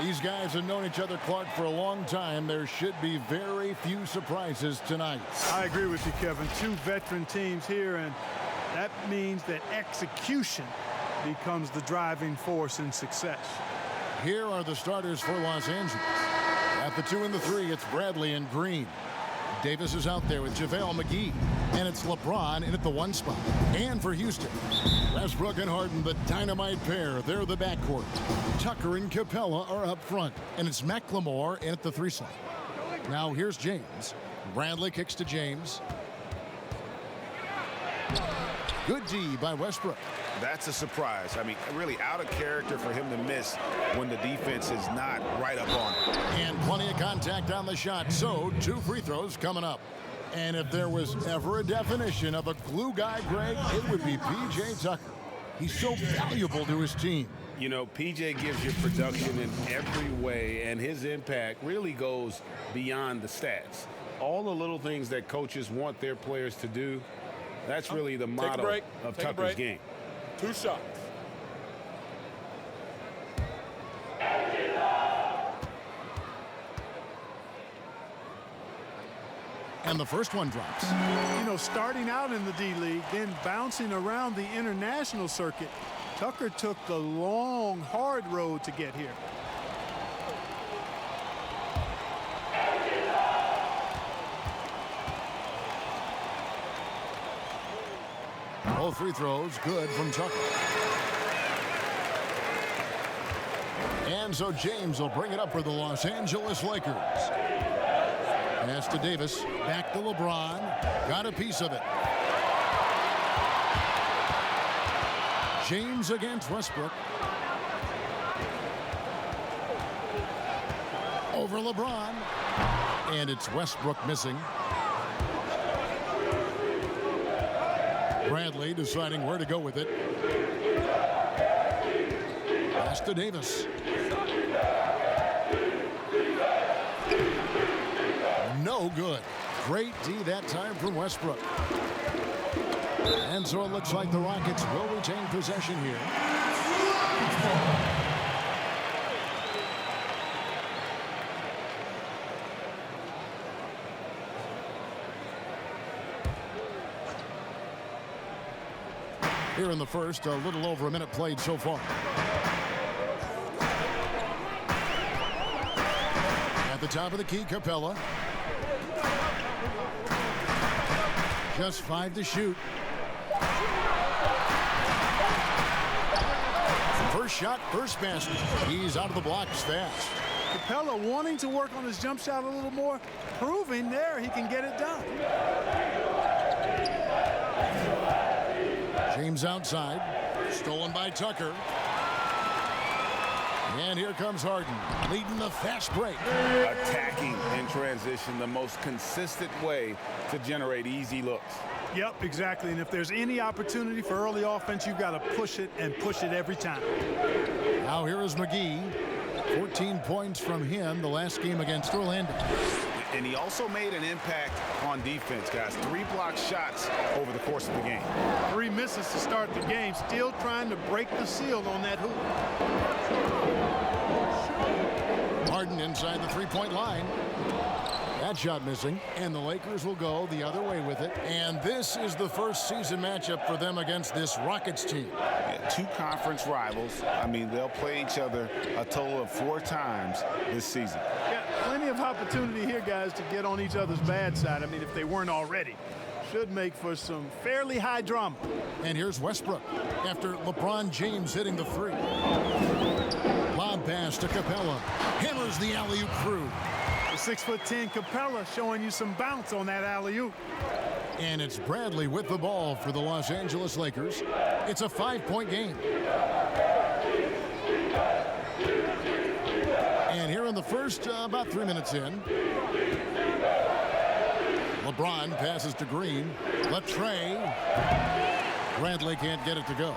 These guys have known each other, Clark, for a long time. There should be very few surprises tonight. I agree with you, Kevin. Two veteran teams here, and that means that execution becomes the driving force in success. Here are the starters for Los Angeles. At the 2 and the 3, it's Bradley and Green. Davis is out there with JaVale McGee. And it's LeBron in at the 1 spot. And for Houston, Westbrook and Harden, the dynamite pair. They're the backcourt. Tucker and Capella are up front. And it's Mechnimal in at the 3 slot. Now here's James. Bradley kicks to James. Good D by Westbrook. That's a surprise. I mean, really out of character for him to miss when the defense is not right up on him. And plenty of contact on the shot. So 2 free throws coming up. And if there was ever a definition of a glue guy, Greg, it would be P.J. Tucker. He's so valuable to his team. You know, P.J. gives you production in every way, and his impact really goes beyond the stats. All the little things that coaches want their players to do, that's really the motto of Tucker's game. 2 shots. And the first one drops. You know, starting out in the D-League, then bouncing around the international circuit, Tucker took the long, hard road to get here. Both free throws good from Tucker. And so James will bring it up for the Los Angeles Lakers. Pass to Davis. Back to LeBron. Got a piece of it. James against Westbrook. Over LeBron. And it's Westbrook missing. Bradley deciding where to go with it. Pass to Davis. No good. Great D that time from Westbrook. And so it looks like the Rockets will retain possession here. Here in the first, a little over a minute played so far. At the top of the key, Capella. Just 5 to shoot. First shot, first basket. He's out of the blocks fast. Capella wanting to work on his jump shot a little more, proving there he can get it done. James outside. Stolen by Tucker. And here comes Harden, leading the fast break. Attacking in transition, the most consistent way to generate easy looks. Yep, exactly. And if there's any opportunity for early offense, you've got to push it and push it every time. Now here is Mcgee. 14 points from him the last game against Orlando. And he also made an impact on defense, guys. 3 blocked shots over the course of the game. 3 misses to start the game, still trying to break the seal on that hoop. Harden inside the 3-point line. That shot missing, and the Lakers will go the other way with it. And this is the first season matchup for them against this Rockets team. Yeah, 2 conference rivals. I mean, they'll play each other a total of 4 times this season. Yeah, plenty of opportunity here, guys, to get on each other's bad side. I mean, if they weren't already. Should make for some fairly high drama. And here's Westbrook after LeBron James hitting the 3. Lob pass to Capella. Hammers the alley-oop through. The 6'10" Capella showing you some bounce on that alley-oop. And it's Bradley with the ball for the Los Angeles Lakers. It's a 5-point game. And here in the first, about 3 minutes in. LeBron passes to Green. Latrey. Bradley can't get it to go.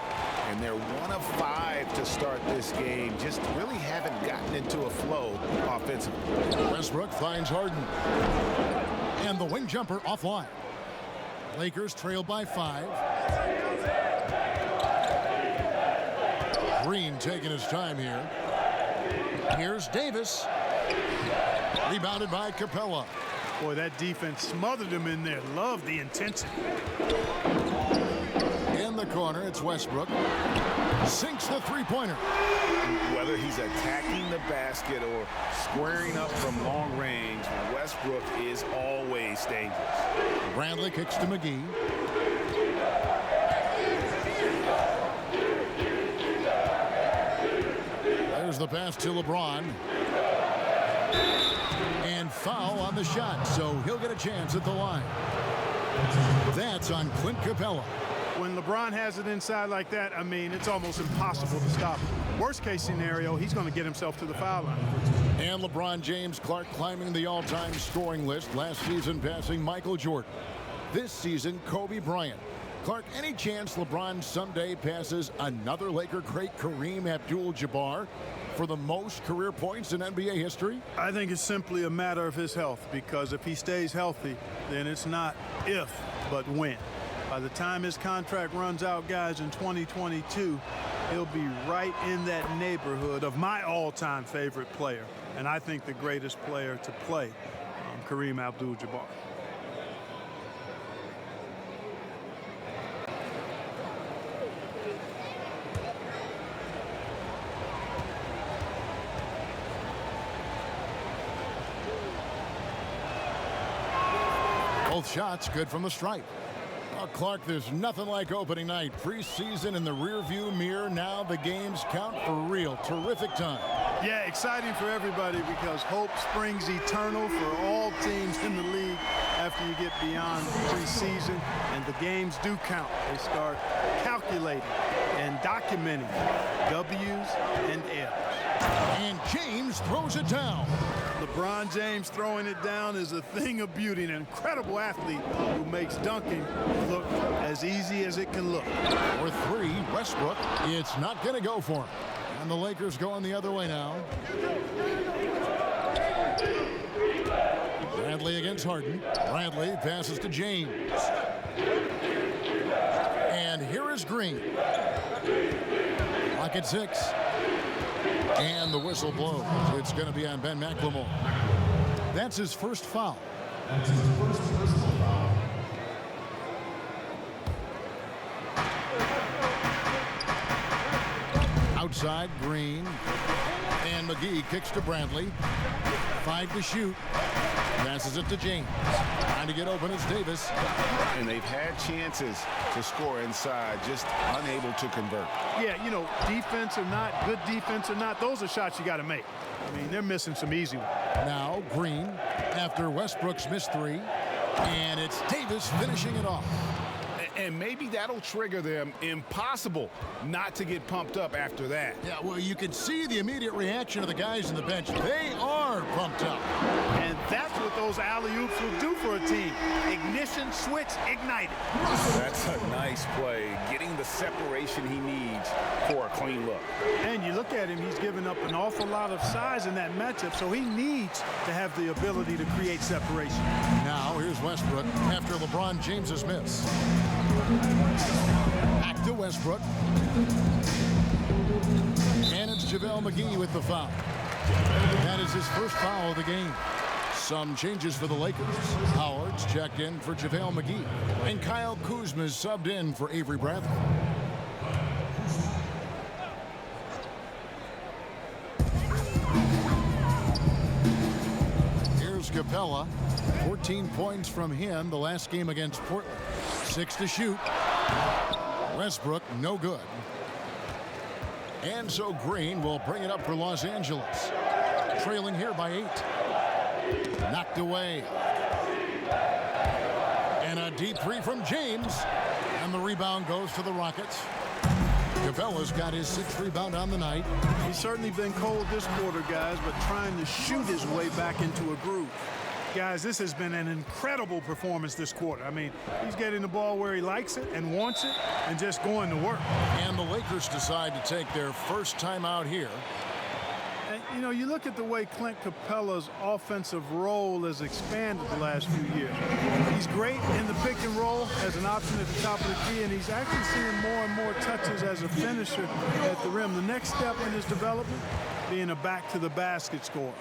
And they're 1 of 5 to start this game. Just really haven't gotten into a flow offensively. Westbrook finds Harden. And the wing jumper offline. Lakers trail by 5. Green taking his time here. Here's Davis. Rebounded by Capella. Boy, that defense smothered him in there. Love the intensity. In the corner, it's Westbrook. Sinks the three-pointer. Whether he's attacking the basket or squaring up from long range, Westbrook is always dangerous. Bradley kicks to Mcgee. There's the pass to LeBron. And foul on the shot, so he'll get a chance at the line. That's on Clint Capella. When LeBron has it inside like that, I mean, it's almost impossible to stop him. Worst case scenario, he's going to get himself to the foul line. And LeBron James Clark climbing the all-time scoring list, last season passing Michael Jordan. This season, Kobe Bryant. Clark, any chance LeBron someday passes another Laker great, Kareem Abdul-Jabbar, for the most career points in NBA history? I think it's simply a matter of his health, because if he stays healthy, then it's not if, but when. By the time his contract runs out, guys, in 2022, he'll be right in that neighborhood of my all-time favorite player, and I think the greatest player to play, Kareem Abdul-Jabbar. Both shots good from the stripe. Well, Clark, there's nothing like opening night. Preseason in the rearview mirror. Now the games count for real. Terrific time. Yeah, exciting for everybody because hope springs eternal for all teams in the league after you get beyond preseason, and the games do count. They start calculating and documenting W's and L's. And James throws it down. LeBron James throwing it down is a thing of beauty, an incredible athlete who makes dunking look as easy as it can look. For three, Westbrook. It's not going to go for him. And the Lakers going the other way now. Bradley against Harden. Bradley passes to James. And here is Green. Clock at 6. And the whistle blows. It's going to be on Ben Mcgee. That's his first foul. Outside, Green. And Mcgee kicks to Bradley. 5 to shoot. Passes it to James. Trying to get open is Davis. And they've had chances to score inside, just unable to convert. Yeah, you know, defense or not, good defense or not, those are shots you got to make. I mean, they're missing some easy ones. Now Green after Westbrook's missed 3. And it's Davis finishing it off. And maybe that'll trigger them. Impossible not to get pumped up after that. Yeah, well, you can see the immediate reaction of the guys on the bench. They are pumped up. And that's what those alley-oops will do for a team. Ignition switch ignited. That's a nice play, getting the separation he needs for a clean look. And you look at him, he's given up an awful lot of size in that matchup, so he needs to have the ability to create separation. Now here's Westbrook after LeBron James's miss. Back to Westbrook. And it's JaVale McGee with the foul. That is his first foul of the game. Some changes for the Lakers. Howard's checked in for JaVale McGee. And Kyle Kuzma's subbed in for Avery Bradley. Here's Capella. 14 points from him the last game against Portland. 6 to shoot. Westbrook, no good. And so Green will bring it up for Los Angeles. Trailing here by 8. Knocked away. And a deep 3 from James. And the rebound goes to the Rockets. Capella's got his 6th rebound on the night. He's certainly been cold this quarter, guys, but trying to shoot his way back into a groove. Guys, this has been an incredible performance this quarter. I mean, he's getting the ball where he likes it and wants it and just going to work. And the Lakers decide to take their first time out here. And, you know, you look at the way Clint Capella's offensive role has expanded the last few years. He's great in the pick and roll as an option at the top of the key, and he's actually seeing more and more touches as a finisher at the rim. The next step in his development being a back-to-the-basket scorer.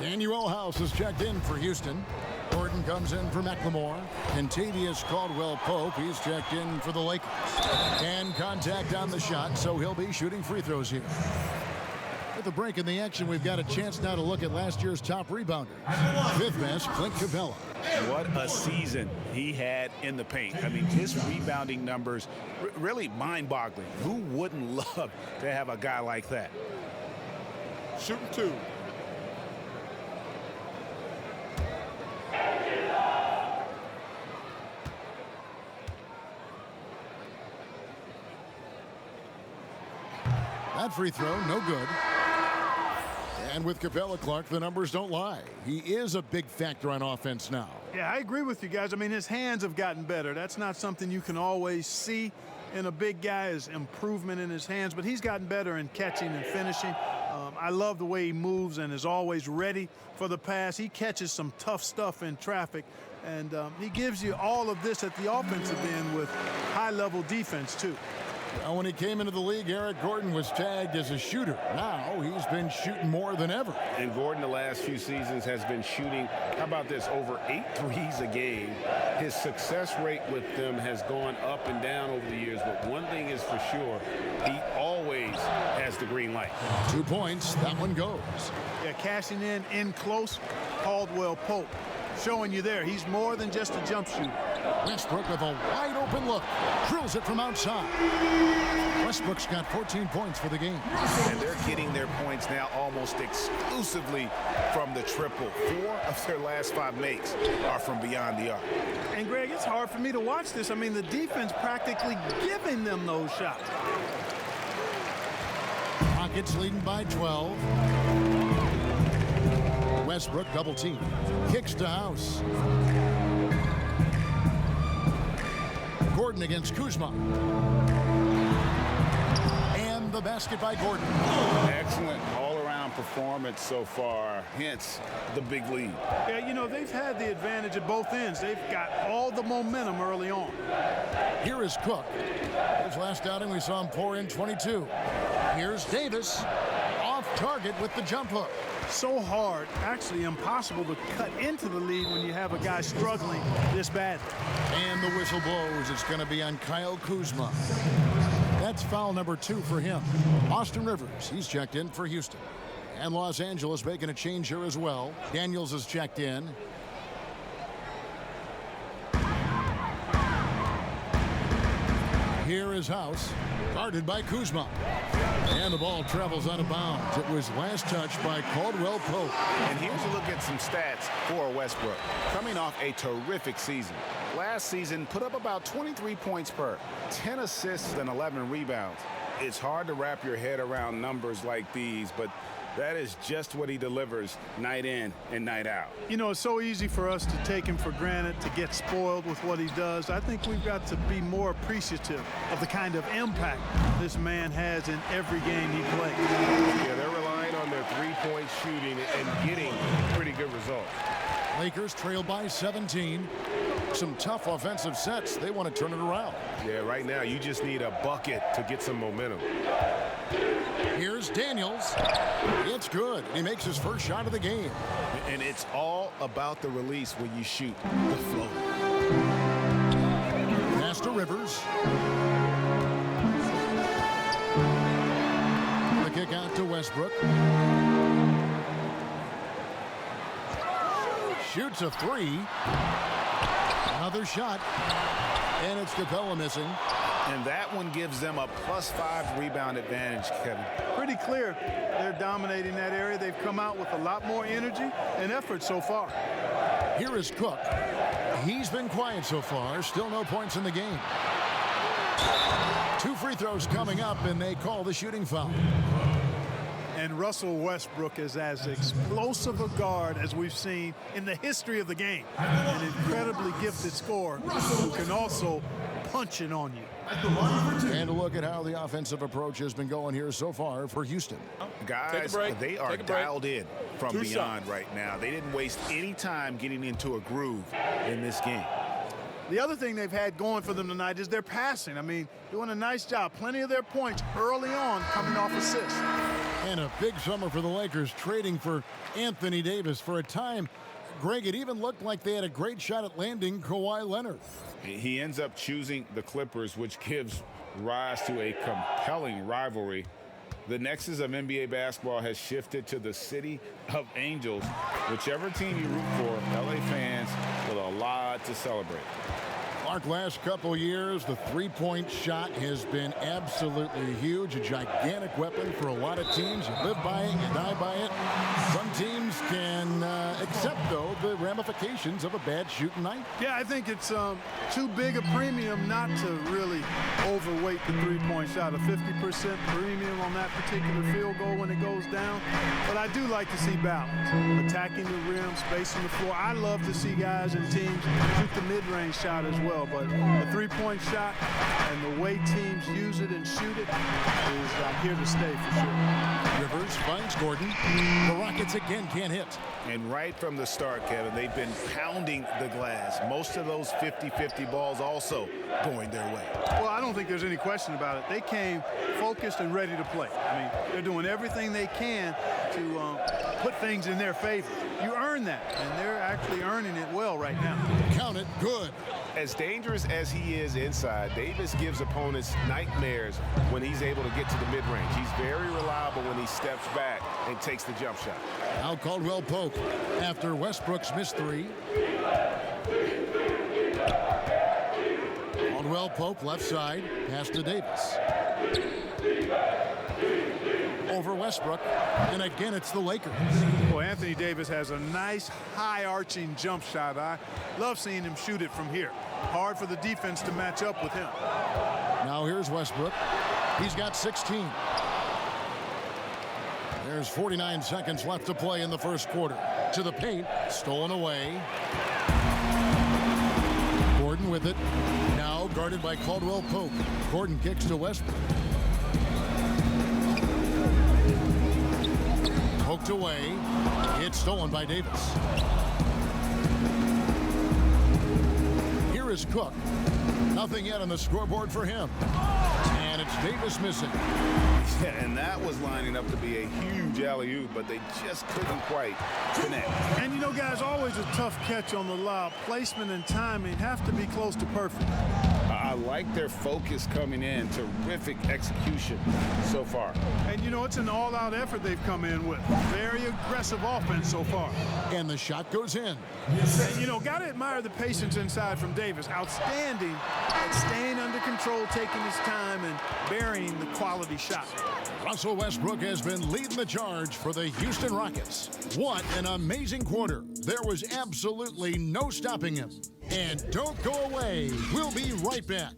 Daniel House is checked in for Houston. Gordon comes in for Mechnimal. Contavious Caldwell-Pope, he's checked in for the Lakers. And contact on the shot, so he'll be shooting free throws here. With the break in the action, we've got a chance now to look at last year's top rebounder. Fifth best, Clint Capella. What a season he had in the paint. I mean, his rebounding numbers, really mind-boggling. Who wouldn't love to have a guy like that? Shooting two. That free throw, no good. And with Capella, Clark, the numbers don't lie. He is a big factor on offense now. Yeah, I agree with you guys. I mean, his hands have gotten better. That's not something you can always see in a big guy, is improvement in his hands, but he's gotten better in catching and finishing. I love the way he moves and is always ready for the pass. He catches some tough stuff in traffic, and he gives you all of this at the offensive end with high-level defense, too. Well, when he came into the league, Eric Gordon was tagged as a shooter. Now he's been shooting more than ever. And Gordon the last few seasons has been shooting, how about this, over 8 threes a game. His success rate with them has gone up and down over the years, but one thing is for sure, he always has the green light. 2 points, that one goes. Yeah, cashing in close, Caldwell-Pope showing you there. He's more than just a jump shooter. Westbrook with a wide open look. Drills it from outside. Westbrook's got 14 points for the game. And they're getting their points now almost exclusively from the triple. 4 of their last 5 makes are from beyond the arc. And, Greg, it's hard for me to watch this. I mean, the defense practically giving them those shots. Rockets leading by 12. Westbrook double team. Kicks to House. Gordon against Kuzma. And the basket by Gordon. Excellent all-around performance so far, hence the big lead. Yeah, you know, they've had the advantage at both ends. They've got all the momentum early on. Here is Cook. His last outing, we saw him pour in 22. Here's Davis. Off target with the jump hook. So hard, actually impossible to cut into the lead when you have a guy struggling this badly. And the whistle blows. It's going to be on Kyle Kuzma. That's foul number 2 for him. Austin Rivers, he's checked in for Houston. And Los Angeles making a change here as well. Daniels is checked in. Here is House, guarded by Kuzma. And the ball travels out of bounds. It was last touched by Caldwell-Pope. And here's a look at some stats for Westbrook. Coming off a terrific season. Last season, put up about 23 points per, 10 assists and 11 rebounds. It's hard to wrap your head around numbers like these, but that is just what he delivers night in and night out. You know, it's so easy for us to take him for granted, to get spoiled with what he does. I think we've got to be more appreciative of the kind of impact this man has in every game he plays. Yeah, they're relying on their three-point shooting and getting pretty good results. Lakers trail by 17. Some tough offensive sets. They want to turn it around. Yeah, right now you just need a bucket to get some momentum. Here's Daniels. It's good. He makes his first shot of the game. And it's all about the release when you shoot the float. Pass to Rivers. The kick out to Westbrook. Shoots a 3. Another shot. And it's Capella missing. And that one gives them a +5 rebound advantage, Kevin. Pretty clear they're dominating that area. They've come out with a lot more energy and effort so far. Here is Cook. He's been quiet so far. Still no points in the game. 2 free throws coming up, and they call the shooting foul. And Russell Westbrook is as explosive a guard as we've seen in the history of the game. An incredibly gifted scorer who can also punch it on you. And a look at how the offensive approach has been going here so far for Houston. Guys, they are dialed in from beyond right now. They didn't waste any time getting into a groove in this game. The other thing they've had going for them tonight is their passing. I mean, doing a nice job. Plenty of their points early on coming off assists. And a big summer for the Lakers, trading for Anthony Davis. For a time, Greg, it even looked like they had a great shot at landing Kawhi Leonard. He ends up choosing the Clippers, which gives rise to a compelling rivalry. The nexus of NBA basketball has shifted to the city of angels. Whichever team you root for, LA fans with a lot to celebrate. Mark, last couple years, the three-point shot has been absolutely huge, a gigantic weapon for a lot of teams. You live by it, you die by it. Some teams can accept, though, the ramifications of a bad shooting night. Yeah, I think it's too big a premium not to really overweight the three-point shot. A 50% premium on that particular field goal when it goes down. But I do like to see balance. Attacking the rim, spacing the floor. I love to see guys and teams shoot the mid-range shot as well. But the three-point shot and the way teams use it and shoot it is here to stay for sure. Rivers finds Gordon. The Rockets again can't hit. And right from the start, Kevin, they've been pounding the glass. Most of those 50-50 balls also going their way. Well, I don't think there's any question about it. They came focused and ready to play. I mean, they're doing everything they can to put things in their favor. You earn that, and they're actually earning it well right now. Count it, good. As dangerous as he is inside, Davis gives opponents nightmares when he's able to get to the mid-range. He's very reliable when he steps back and takes the jump shot. Now Caldwell Pope after Westbrook's missed three. Caldwell Pope left side, pass to Davis. Over Westbrook, and again it's the Lakers. Well, Anthony Davis has a nice high-arching jump shot. I love seeing him shoot it from here. Hard for the defense to match up with him. Now here's Westbrook. He's got 16. There's 49 seconds left to play in the first quarter. To the paint, stolen away. Gordon with it. Now guarded by Caldwell Pope. Gordon kicks to Westbrook. Poked away. It's stolen by Davis. Here is Cook. Nothing yet on the scoreboard for him. And it's Davis missing. Yeah, and that was lining up to be a huge alley-oop, but they just couldn't quite connect. And you know, guys, always a tough catch on the lob. Placement and timing have to be close to perfect. I like their focus coming in. Terrific execution so far. And, you know, it's an all-out effort they've come in with. Very aggressive offense so far. And the shot goes in. And, you know, got to admire the patience inside from Davis. Outstanding at staying under control, taking his time, and burying the quality shot. Russell Westbrook has been leading the charge for the Houston Rockets. What an amazing quarter. There was absolutely no stopping him. And don't go away. We'll be right back.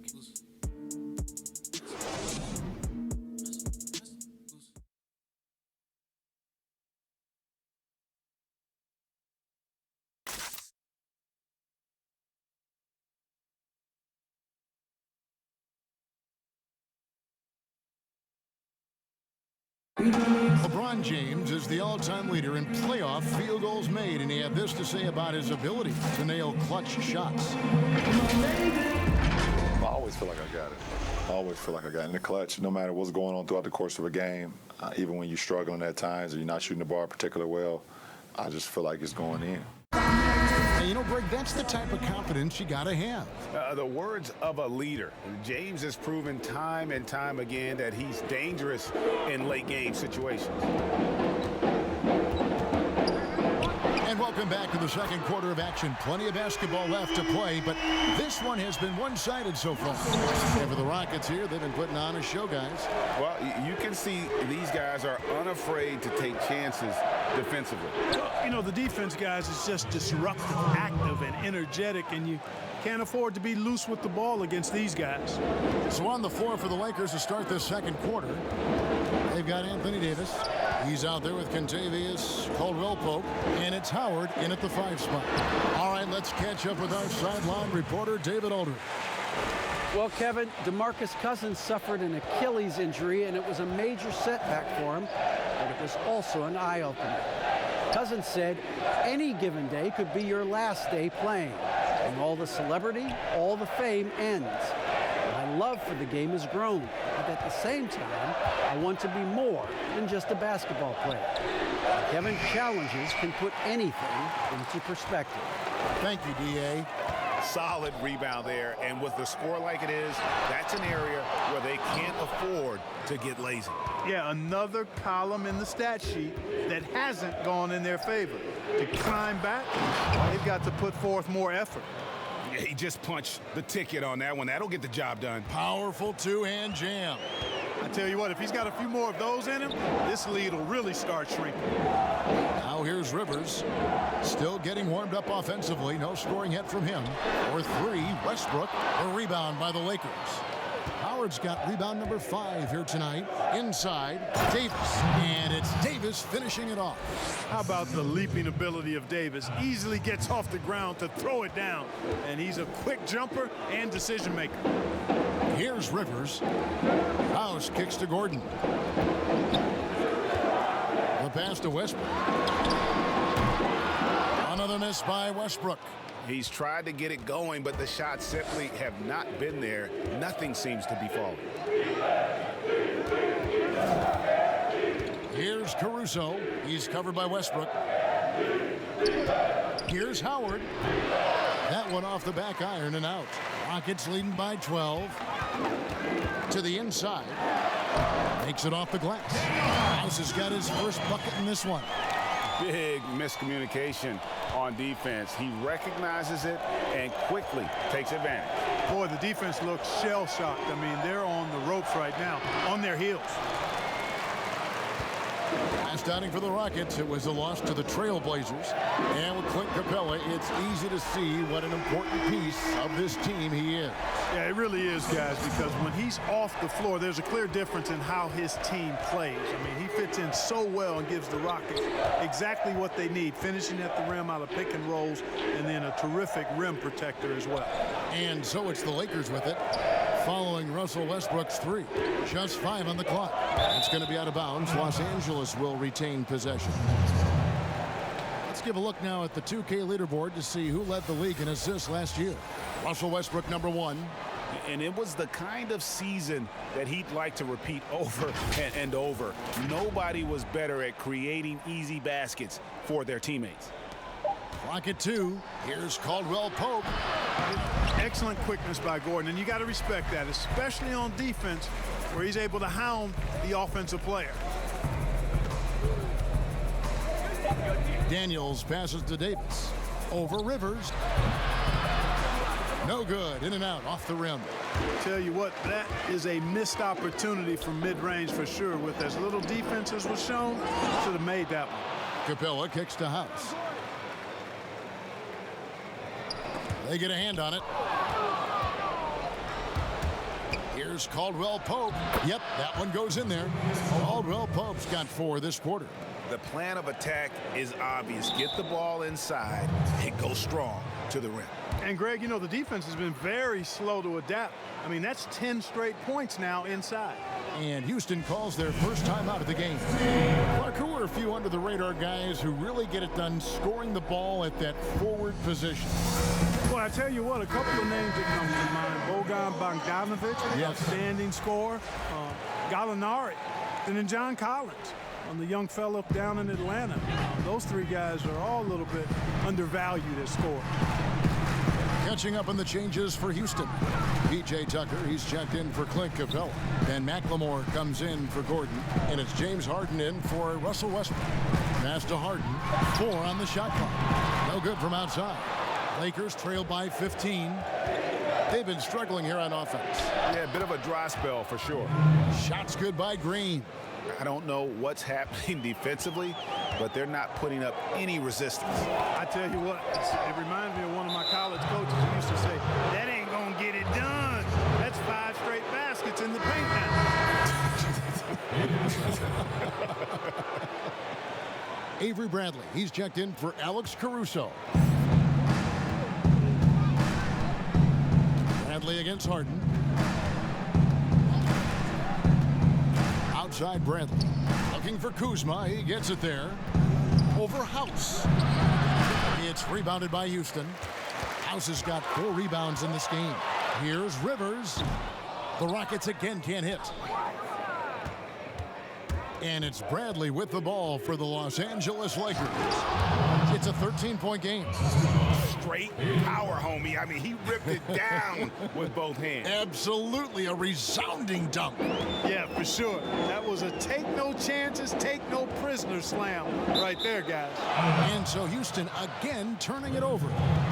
LeBron James is the all-time leader in playoff field goals made, and he had this to say about his ability to nail clutch shots. I always feel like I got it. I always feel like I got it in the clutch, no matter what's going on throughout the course of a game. Even when you're struggling at times or you're not shooting the ball particularly well, I just feel like it's going in. And you know, Greg, that's the type of confidence you got to have. The words of a leader. James has proven time and time again that he's dangerous in late game situations. And welcome back to the second quarter of action. Plenty of basketball left to play, but this one has been one-sided so far. And for the Rockets here, they've been putting on a show, guys. Well, you can see these guys are unafraid to take chances defensively. You know, the defense, guys, is just disruptive, active, and energetic, and you can't afford to be loose with the ball against these guys. So on the floor for the Lakers to start this second quarter, they've got Anthony Davis. He's out there with Kentavious Caldwell-Pope, and it's Howard in at the 5 spot. All right, let's catch up with our sideline reporter, David Aldridge. Well, Kevin, DeMarcus Cousins suffered an Achilles injury, and it was a major setback for him, but it was also an eye-opener. Cousins said, any given day could be your last day playing, and all the celebrity, all the fame ends. But I My love for the game has grown, but at the same time, I want to be more than just a basketball player. Kevin's challenges can put anything into perspective. Thank you, D.A. Solid rebound there, and with the score like it is, that's an area where they can't afford to get lazy. Yeah, another column in the stat sheet that hasn't gone in their favor. To climb back, they've got to put forth more effort. Yeah, he just punched the ticket on that one. That'll get the job done. Powerful two-hand jam. I tell you what, if he's got a few more of those in him, this lead will really start shrinking. Now here's Rivers, still getting warmed up offensively. No scoring hit from him. For three, Westbrook, a rebound by the Lakers. Howard's got rebound number 5 here tonight. Inside, Davis, and it's Davis finishing it off. How about the leaping ability of Davis? Easily gets off the ground to throw it down, and he's a quick jumper and decision maker. Here's Rivers. House kicks to Gordon. The pass to Westbrook. Another miss by Westbrook. He's tried to get it going, but the shots simply have not been there. Nothing seems to be falling. Here's Caruso. He's covered by Westbrook. Here's Howard. That one off the back iron and out. Rockets leading by 12. To the inside. Makes it off the glass. House has got his first bucket in this one. Big miscommunication on defense. He recognizes it and quickly takes advantage. Boy, the defense looks shell-shocked. I mean, they're on the ropes right now, on their heels. Last outing for the Rockets, it was a loss to the Trailblazers. And with Clint Capella, it's easy to see what an important piece of this team he is. Yeah, it really is, guys, because when he's off the floor, there's a clear difference in how his team plays. I mean, he fits in so well and gives the Rockets exactly what they need, finishing at the rim out of pick and rolls, and then a terrific rim protector as well. And so it's the Lakers with it, following Russell Westbrook's 3. Just 5 on the clock. It's going to be out of bounds. Los Angeles will retain possession. Let's give a look now at the 2K leaderboard to see who led the league in assists last year. Russell Westbrook, number 1. And it was the kind of season that he'd like to repeat over and over. Nobody was better at creating easy baskets for their teammates. Clock at 2. Here's Caldwell Pope. Excellent quickness by Gordon, and you got to respect that, especially on defense, where he's able to hound the offensive player. Daniels passes to Davis. Over Rivers. No good. In and out. Off the rim. Tell you what, that is a missed opportunity from mid-range for sure. With as little defense as was shown, should have made that one. Capella kicks to House. They get a hand on it. Here's Caldwell Pope. Yep, that one goes in there. Caldwell Pope's got 4 this quarter. The plan of attack is obvious. Get the ball inside and go strong to the rim. And Greg, you know, the defense has been very slow to adapt. I mean, that's 10 straight points now inside. And Houston calls their first time out of the game. Clark, who are a few under-the-radar guys who really get it done scoring the ball at that forward position? Well, I tell you what, a couple of names that come to mind. Bogan Bogdanovic, yes. Outstanding scorer. Gallinari, and then John Collins, the young fellow down in Atlanta. Those 3 guys are all a little bit undervalued as scorers. Catching up on the changes for Houston. P.J. Tucker, he's checked in for Clint Capella. And McLemore comes in for Gordon. And it's James Harden in for Russell Westbrook. Pass to Harden. 4 on the shot clock. No good from outside. Lakers trail by 15. They've been struggling here on offense. Yeah, a bit of a dry spell for sure. Shots good by Green. I don't know what's happening defensively, but they're not putting up any resistance. I tell you what, it reminds me of one of my college coaches who used to say, that ain't gonna get it done. That's 5 straight baskets in the paint now. Avery Bradley, he's checked in for Alex Caruso. Bradley against Harden. Outside Bradley. Looking for Kuzma. He gets it there. Over House. It's rebounded by Houston. House has got 4 rebounds in this game. Here's Rivers. The Rockets again can't hit. And it's Bradley with the ball for the Los Angeles Lakers. It's a 13-point game. Straight power, homie. I mean, he ripped it down with both hands. Absolutely a resounding dunk. Yeah, for sure. That was a take no chances, take no prisoner slam right there, guys. And so Houston again turning it over.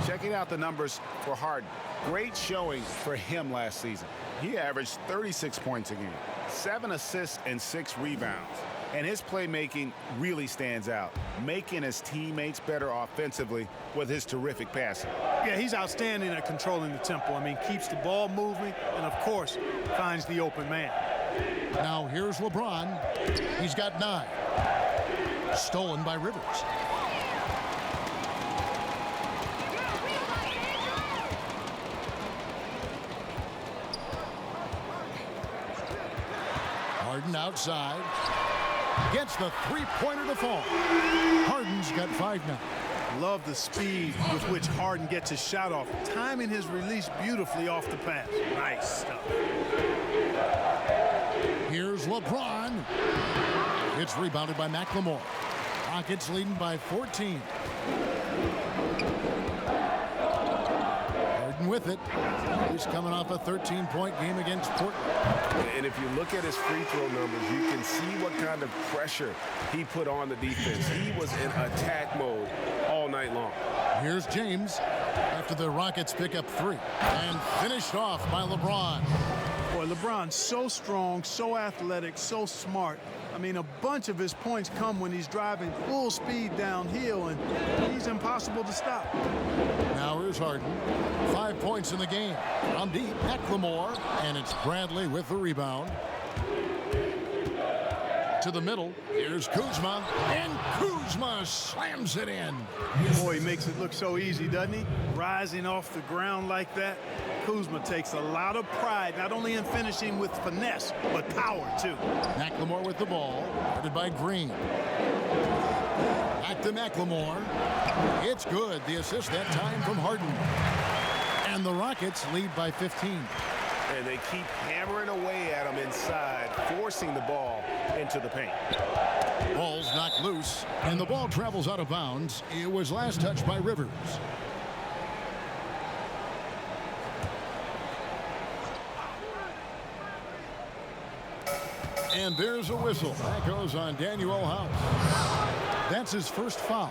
Checking out the numbers for Harden. Great showing for him last season. He averaged 36 points a game, 7 assists and 6 rebounds. And his playmaking really stands out, making his teammates better offensively with his terrific passing. Yeah, he's outstanding at controlling the tempo. I mean, keeps the ball moving and, of course, finds the open man. Now here's LeBron. He's got 9. Stolen by Rivers. Harden outside. Gets the three-pointer to fall. Harden's got 5 now. Love the speed with which Harden gets his shot off, timing his release beautifully off the pass. Nice stuff. Here's LeBron. It's rebounded by Mclemore. Rockets leading by 14. Harden with it. He's coming off a 13-point game against Portland. And if you look at his free throw numbers, you can see what kind of pressure he put on the defense. He was in attack mode all night long. Here's James after the Rockets pick up 3. And finished off by LeBron. Boy, LeBron's so strong, so athletic, so smart. I mean, a bunch of his points come when he's driving full speed downhill, and he's impossible to stop. Now here's Harden. 5 points in the game. From deep, Mclemore, and it's Bradley with the rebound. To the middle, here's Kuzma, and Kuzma slams it in. Boy, he makes it look so easy, doesn't he? Rising off the ground like that. Kuzma takes a lot of pride, not only in finishing with finesse, but power, too. Mclemore with the ball, guarded by Green. Back to Mclemore. It's good. The assist that time from Harden. And the Rockets lead by 15. And they keep hammering away at him inside, forcing the ball into the paint. Ball's knocked loose, and the ball travels out of bounds. It was last touched by Rivers. And there's a whistle. That goes on Daniel House. That's his first foul.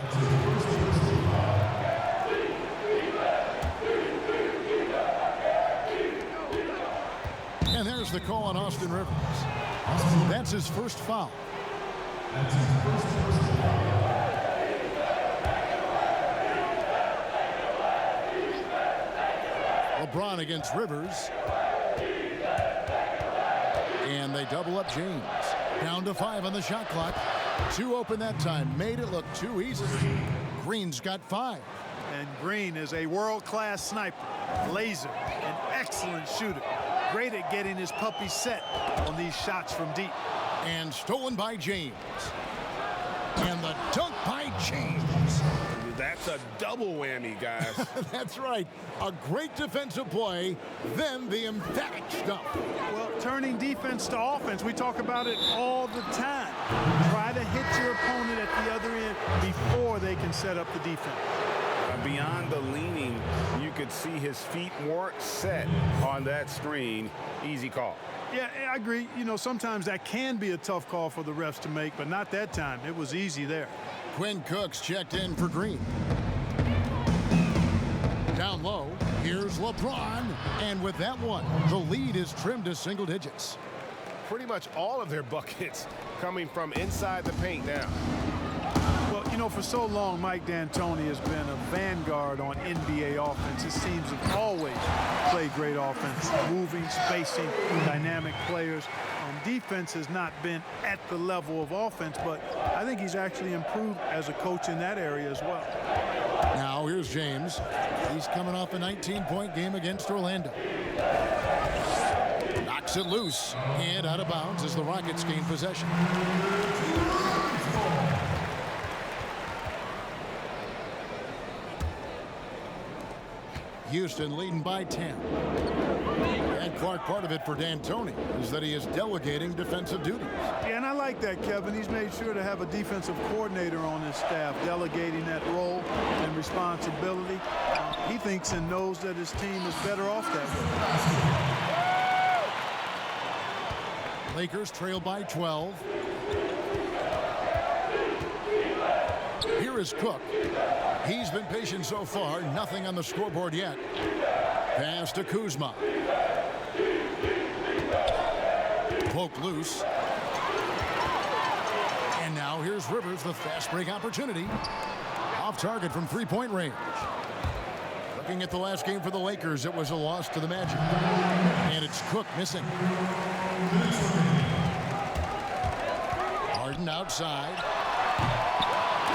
And there's the call on Austin Rivers. That's his first foul. LeBron against Rivers. And they double up James. Down to 5 on the shot clock. 2 open that time. Made it look too easy. Green's got 5. And Green is a world-class sniper, laser, an excellent shooter. Great at getting his puppy set on these shots from deep. And stolen by James. And the dunk by James. That's a double whammy, guys. That's right. A great defensive play, then the emphatic stuff. Well, turning defense to offense, we talk about it all the time. Try to hit your opponent at the other end before they can set up the defense. Beyond the leaning, you could see his feet weren't set on that screen. Easy call. Yeah, I agree. You know, sometimes that can be a tough call for the refs to make, but not that time. It was easy there. Quinn Cook's checked in for Green. Down low, here's LeBron. And with that one, the lead is trimmed to single digits. Pretty much all of their buckets coming from inside the paint now. Well, you know, for so long, Mike D'Antoni has been a vanguard on NBA offense. His teams have always played great offense, moving, spacing, dynamic players. Defense has not been at the level of offense, but I think he's actually improved as a coach in that area as well. Now here's James. He's coming off a 19-point game against Orlando. Knocks it loose and out of bounds as the Rockets gain possession. Houston leading by 10. And Clark, part of it for D'Antoni is that he is delegating defensive duties. Yeah, and I like that, Kevin. He's made sure to have a defensive coordinator on his staff, delegating that role and responsibility. He thinks and knows that his team is better off that way. Lakers trail by 12. Here is Cook. He's been patient so far. Nothing on the scoreboard yet. Pass to Kuzma. Poke loose. And now here's Rivers, the fast break opportunity. Off target from three-point range. Looking at the last game for the Lakers, it was a loss to the Magic. And it's Cook missing. Harden outside.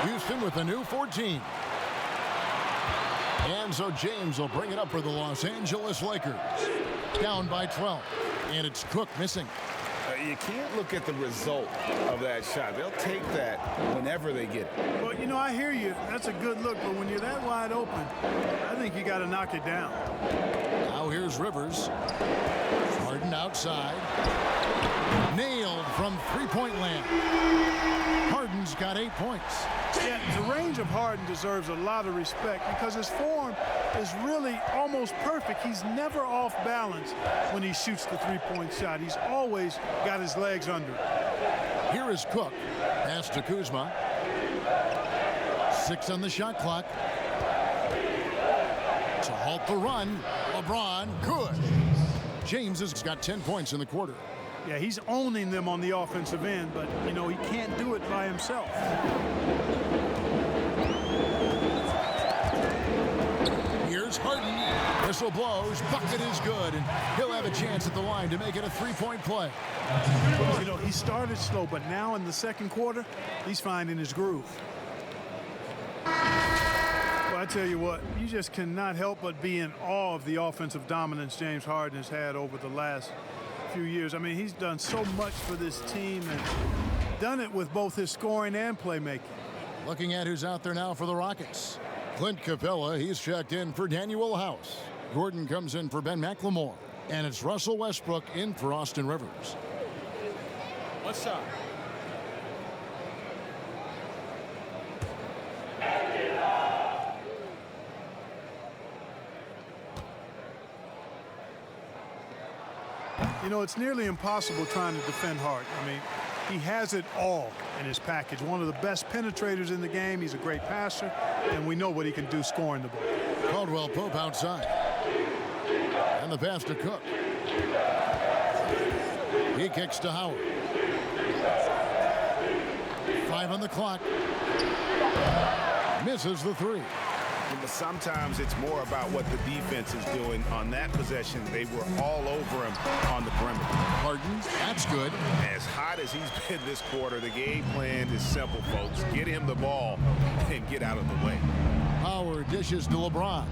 Houston with a new 14. And so James will bring it up for the Los Angeles Lakers. Down by 12. And it's Cook missing. You can't look at the result of that shot. They'll take that whenever they get it. Well, you know, I hear you. That's a good look. But when you're that wide open, I think you got to knock it down. Now here's Rivers. Harden outside. Nailed from three-point land. Harden's got 8 points. Yeah, the range of Harden deserves a lot of respect because his form is really almost perfect. He's never off balance when he shoots the three-point shot. He's always got his legs under it. Here is Cook. Pass to Kuzma. 6 on the shot clock. To halt the run, LeBron good. James has got 10 points in the quarter. Yeah, he's owning them on the offensive end, but, you know, he can't do it by himself. Here's Harden. Whistle blows. Bucket is good, and he'll have a chance at the line to make it a three-point play. You know, he started slow, but now in the second quarter, he's finding his groove. Well, I tell you what, you just cannot help but be in awe of the offensive dominance James Harden has had over the last few years. I mean, he's done so much for this team and done it with both his scoring and playmaking. Looking at who's out there now for the Rockets. Clint Capella, he's checked in for Daniel House. Gordon comes in for Ben McLemore. And it's Russell Westbrook in for Austin Rivers. One shot. You know, it's nearly impossible trying to defend Harden. I mean, he has it all in his package. One of the best penetrators in the game. He's a great passer, and we know what he can do scoring the ball. Caldwell Pope outside. And the pass to Cook. He kicks to Howard. 5 on the clock. Misses the three. But sometimes it's more about what the defense is doing. On that possession, they were all over him on the perimeter. Harden, that's good. As hot as he's been this quarter, the game plan is simple, folks. Get him the ball and get out of the way. Howard dishes to LeBron.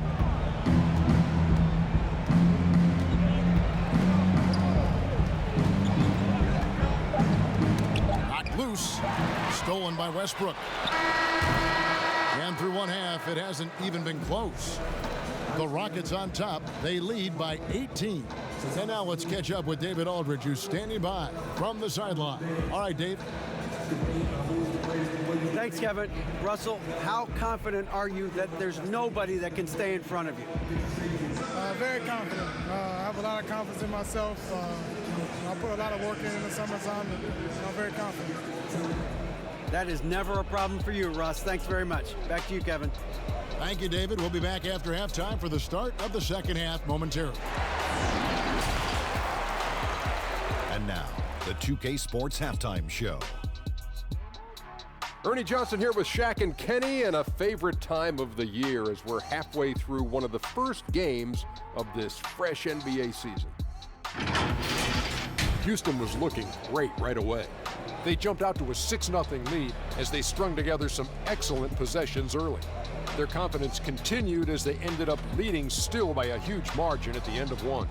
Knocked loose. Stolen by Westbrook. And through one half, it hasn't even been close. The Rockets on top. They lead by 18. And now let's catch up with David Aldridge, who's standing by from the sideline. All right, Dave. Thanks, Kevin. Russell, how confident are you that there's nobody that can stay in front of you? Very confident. I have a lot of confidence in myself. I put a lot of work in the summertime, and I'm very confident. That is never a problem for you, Russ. Thanks very much. Back to you, Kevin. Thank you, David. We'll be back after halftime for the start of the second half momentarily. And now, the 2K Sports Halftime Show. Ernie Johnson here with Shaq and Kenny, and a favorite time of the year as we're halfway through one of the first games of this fresh NBA season. Houston was looking great right away. They jumped out to a 6-0 lead as they strung together some excellent possessions early. Their confidence continued as they ended up leading still by a huge margin at the end of one.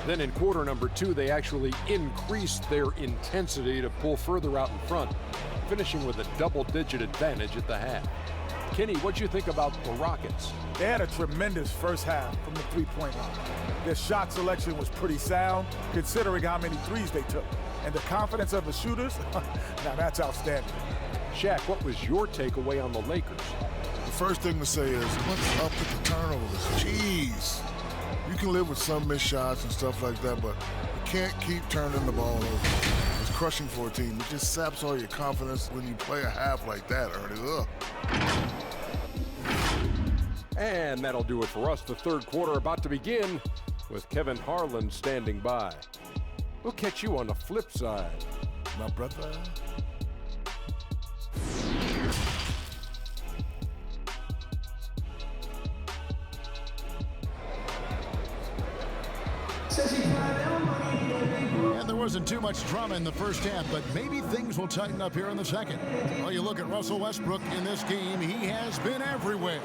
Then in quarter number 2, they actually increased their intensity to pull further out in front, finishing with a double-digit advantage at the half. Kenny, what'd you think about the Rockets? They had a tremendous first half from the three-point line. Their shot selection was pretty sound, considering how many threes they took. And the confidence of the shooters, now that's outstanding. Shaq, what was your takeaway on the Lakers? The first thing to say is, what's up with the turnovers? Jeez. You can live with some missed shots and stuff like that, but you can't keep turning the ball over. It's crushing for a team. It just saps all your confidence when you play a half like that, Ernie. Ugh. And that'll do it for us. The third quarter about to begin with Kevin Harlan standing by. We'll catch you on the flip side, my brother. And there wasn't too much drama in the first half, but maybe things will tighten up here in the second. Well, you look at Russell Westbrook in this game, he has been everywhere.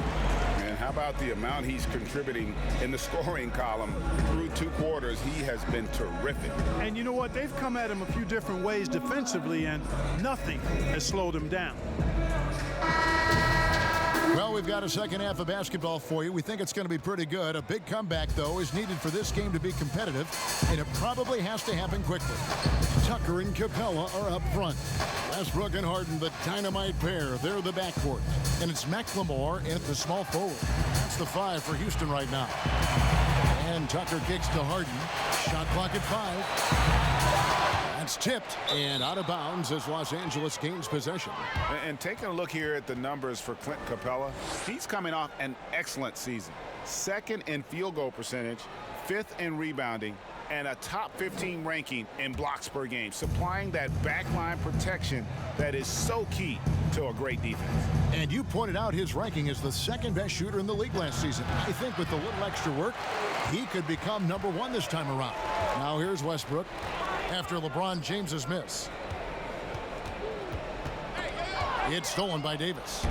And how about the amount he's contributing in the scoring column through 2 quarters? He has been terrific. And you know what? They've come at him a few different ways defensively, and nothing has slowed him down. Well, we've got a second half of basketball for you. We think it's going to be pretty good. A big comeback, though, is needed for this game to be competitive, and it probably has to happen quickly. Tucker and Capella are up front. Westbrook and Harden, the dynamite pair. They're the backcourt. And it's Mechnimal at the small forward. That's the 5 for Houston right now. And Tucker kicks to Harden. Shot clock at 5. That's tipped and out of bounds as Los Angeles gains possession. And taking a look here at the numbers for Clint Capella, he's coming off an excellent season. 2nd in field goal percentage, 5th in rebounding, and a top 15 ranking in blocks per game, supplying that backline protection that is so key to a great defense. And you pointed out his ranking as the 2nd best shooter in the league last season. I think with a little extra work, he could become number 1 this time around. Now here's Westbrook after LeBron James's miss. It's stolen by Davis.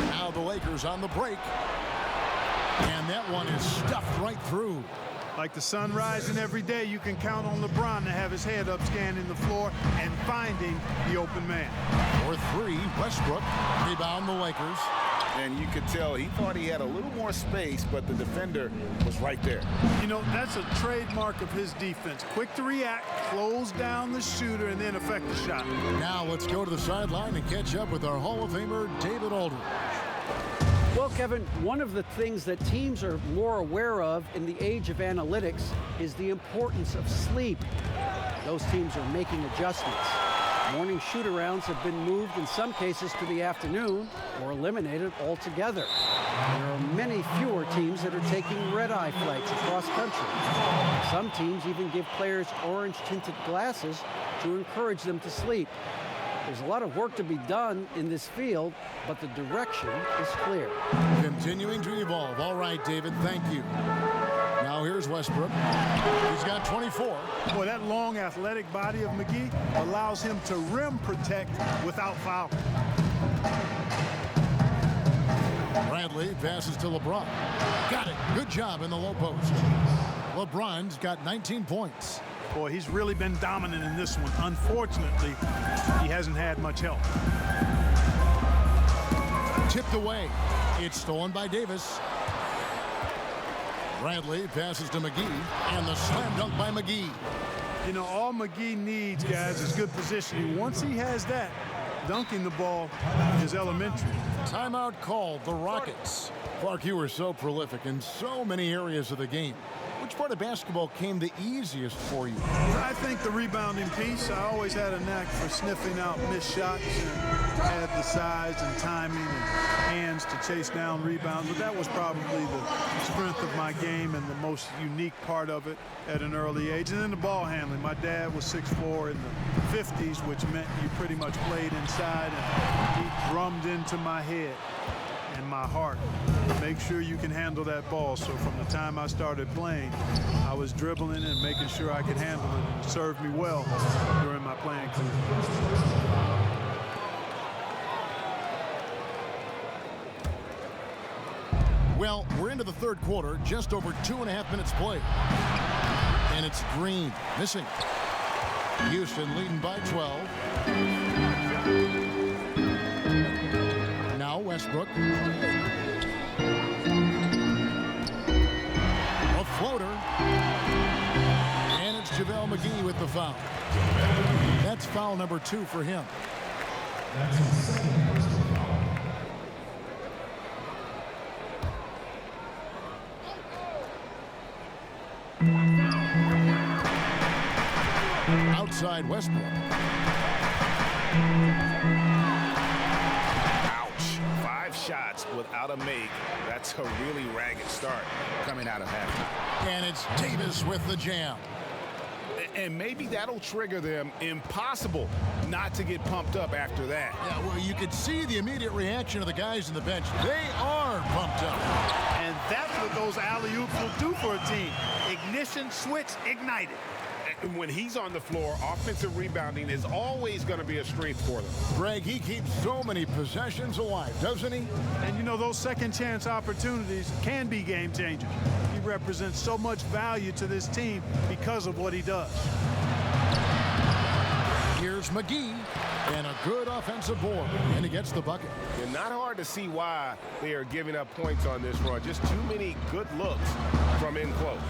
Now the Lakers on the break. And that one is stuffed right through. Like the sun rising every day, you can count on LeBron to have his head up scanning the floor and finding the open man. For 3, Westbrook. Rebound the Lakers. And you could tell he thought he had a little more space, but the defender was right there. You know, that's a trademark of his defense. Quick to react, close down the shooter, and then affect the shot. Now let's go to the sideline and catch up with our Hall of Famer, David Aldridge. Well, Kevin, one of the things that teams are more aware of in the age of analytics is the importance of sleep. Those teams are making adjustments. Morning shoot-arounds have been moved in some cases to the afternoon or eliminated altogether. There are many fewer teams that are taking red-eye flights across country. Some teams even give players orange-tinted glasses to encourage them to sleep. There's a lot of work to be done in this field, but the direction is clear. Continuing to evolve. All right, David, thank you. Now here's Westbrook. He's got 24. Boy, that long athletic body of Mcgee allows him to rim protect without fouling. Bradley passes to LeBron. Got it. Good job in the low post. LeBron's got 19 points. Boy, he's really been dominant in this one. Unfortunately, he hasn't had much help. Tipped away. It's stolen by Davis. Bradley passes to Mcgee, and the slam dunk by Mcgee. You know, all Mcgee needs, guys, is good positioning. Once he has that, dunking the ball is elementary. Timeout called, the Rockets. Clark, you were so prolific in so many areas of the game. Which part of basketball came the easiest for you? I think the rebounding piece. I always had a knack for sniffing out missed shots and had the size and timing and hands to chase down rebounds. But that was probably the strength of my game and the most unique part of it at an early age. And then the ball handling. My dad was 6'4" in the 50s, which meant you pretty much played inside, and he drummed into my head and my heart. Make sure you can handle that ball. So from the time I started playing, I was dribbling and making sure I could handle it, and it served me well during my playing career. Well, we're into the third quarter, just over 2.5 minutes played. And it's Green missing. Houston leading by 12. Now Westbrook. A floater. And it's JaVale McGee with the foul. That's foul number 2 for him. Outside Westbrook. Ouch. 5 shots without a make. That's a really ragged start coming out of halftime. And it's Davis with the jam. And maybe that'll trigger them. Impossible not to get pumped up after that. Yeah, well, you could see the immediate reaction of the guys on the bench. They are pumped up. And that's what those alley-oops will do for a team. Ignition, switch, ignited. And when he's on the floor, offensive rebounding is always going to be a strength for them. Greg, he keeps so many possessions alive, doesn't he? And you know, those second chance opportunities can be game changers. He represents so much value to this team because of what he does. Here's Mcgee, and a good offensive board, and he gets the bucket. And not hard to see why they are giving up points on this run. Just too many good looks from in close.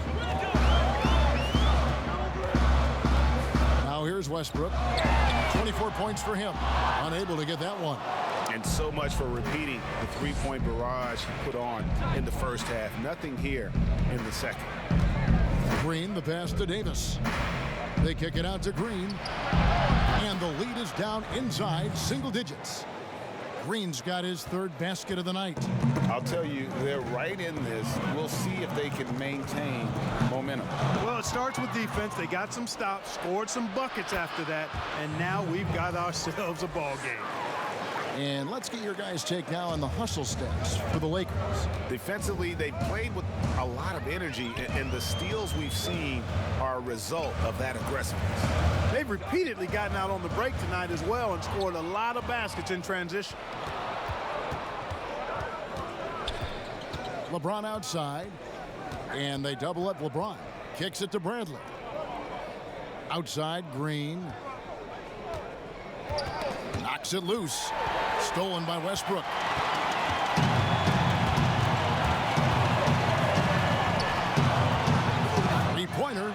Now here's Westbrook. 24 points for him. Unable to get that one. And so much for repeating the three-point barrage he put on in the first half. Nothing here in the second. Green, the pass to Davis. They kick it out to Green. And the lead is down inside single digits. Green's got his 3rd basket of the night. I'll tell you, they're right in this. We'll see if they can maintain momentum. Well, it starts with defense. They got some stops, scored some buckets after that, and now we've got ourselves a ball game. And let's get your guys' take now on the hustle stats for the Lakers. Defensively, they played with a lot of energy, and the steals we've seen are a result of that aggressiveness. They've repeatedly gotten out on the break tonight as well and scored a lot of baskets in transition. LeBron outside, and they double up LeBron. Kicks it to Bradley. Outside, Green. Knocks it loose. Stolen by Westbrook. Three-pointer.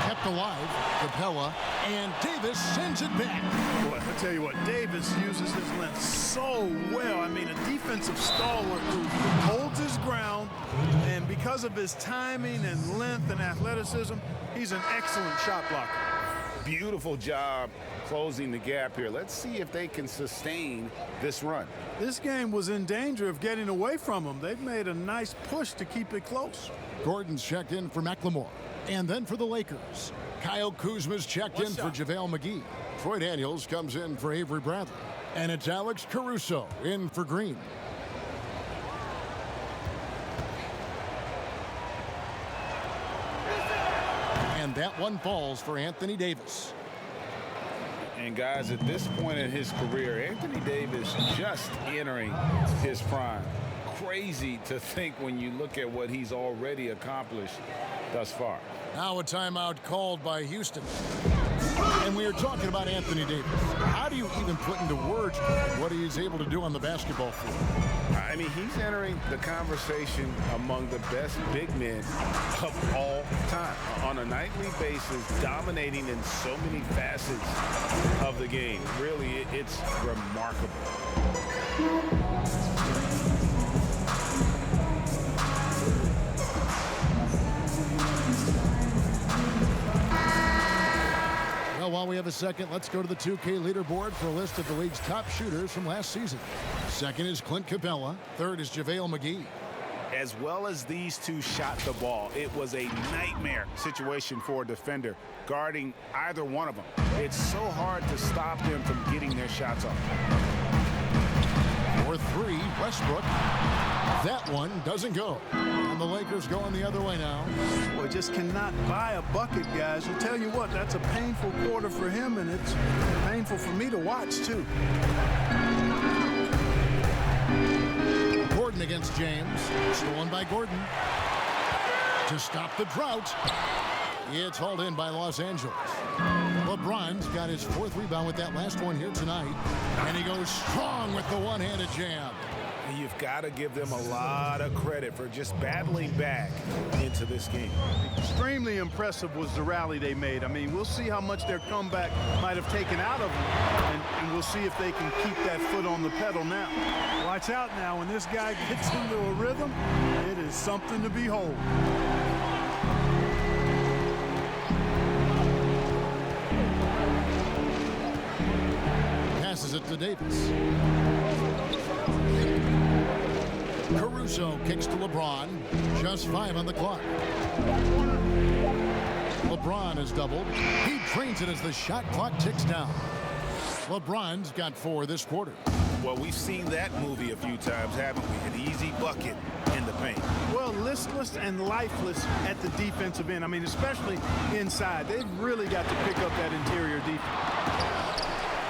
Kept alive. Capella. And Davis sends it back. Boy, I tell you what, Davis uses his length so well. I mean, a defensive stalwart who holds his ground, and because of his timing and length and athleticism, he's an excellent shot blocker. Beautiful job closing the gap here. Let's see if they can sustain this run. This game was in danger of getting away from them. They've made a nice push to keep it close. Gordon's checked in for Mechnimal. And then for the Lakers, Kyle Kuzma's checked in for JaVale McGee. Troy Daniels comes in for Avery Bradley. And it's Alex Caruso in for Green. And that one falls for Anthony Davis. And guys, at this point in his career, Anthony Davis just entering his prime. Crazy to think when you look at what he's already accomplished thus far. Now a timeout called by Houston. And we are talking about Anthony Davis. How do you even put into words what he is able to do on the basketball field? I mean, he's entering the conversation among the best big men of all time. On a nightly basis, dominating in so many facets of the game. Really, it's remarkable. Well, while we have a second, let's go to the 2K leaderboard for a list of the league's top shooters from last season. Second is Clint Capella. Third is JaVale McGee. As well as these two shot the ball, it was a nightmare situation for a defender guarding either one of them. It's so hard to stop them from getting their shots off. For 3, Westbrook. That one doesn't go. And the Lakers going the other way now. Well, just cannot buy a bucket, guys. I'll tell you what, that's a painful quarter for him, and it's painful for me to watch, too. Gordon against James. Stolen by Gordon. To stop the drought. It's hauled in by Los Angeles. LeBron's got his 4th rebound with that last one here tonight. And he goes strong with the one-handed jam. You've got to give them a lot of credit for just battling back into this game. Extremely impressive was the rally they made. I mean, we'll see how much their comeback might have taken out of them, and we'll see if they can keep that foot on the pedal now. Watch out now. When this guy gets into a rhythm, it is something to behold. Passes it to Davis. Caruso kicks to LeBron. Just 5 on the clock. LeBron is doubled. He trains it as the shot clock ticks down. LeBron's got 4 this quarter. Well, we've seen that movie a few times, haven't we? An easy bucket in the paint. Well, listless and lifeless at the defensive end. I mean, especially inside. They've really got to pick up that interior defense.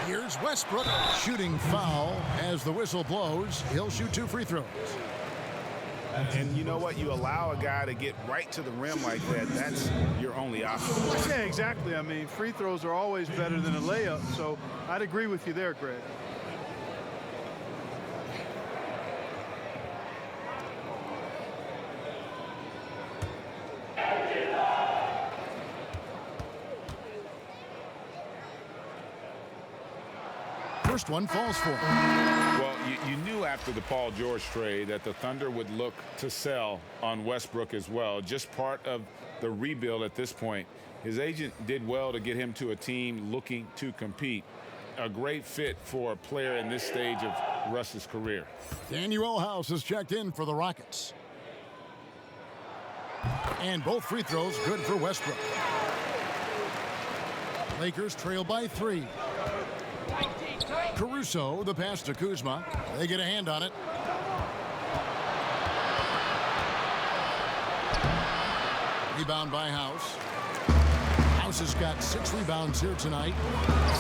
Here's Westbrook. Shooting foul as the whistle blows. He'll shoot 2 free throws. And you know what? You allow a guy to get right to the rim like that. That's your only option. Yeah, exactly. I mean, free throws are always better than a layup. So I'd agree with you there, Greg. First one falls for him. Well, you knew after the Paul George trade that the Thunder would look to sell on Westbrook as well. Just part of the rebuild at this point. His agent did well to get him to a team looking to compete. A great fit for a player in this stage of Russ's career. Daniel House has checked in for the Rockets. And both free throws good for Westbrook. Lakers trail by 3. Caruso, the pass to Kuzma. They get a hand on it. Rebound by House. House has got 6 rebounds here tonight.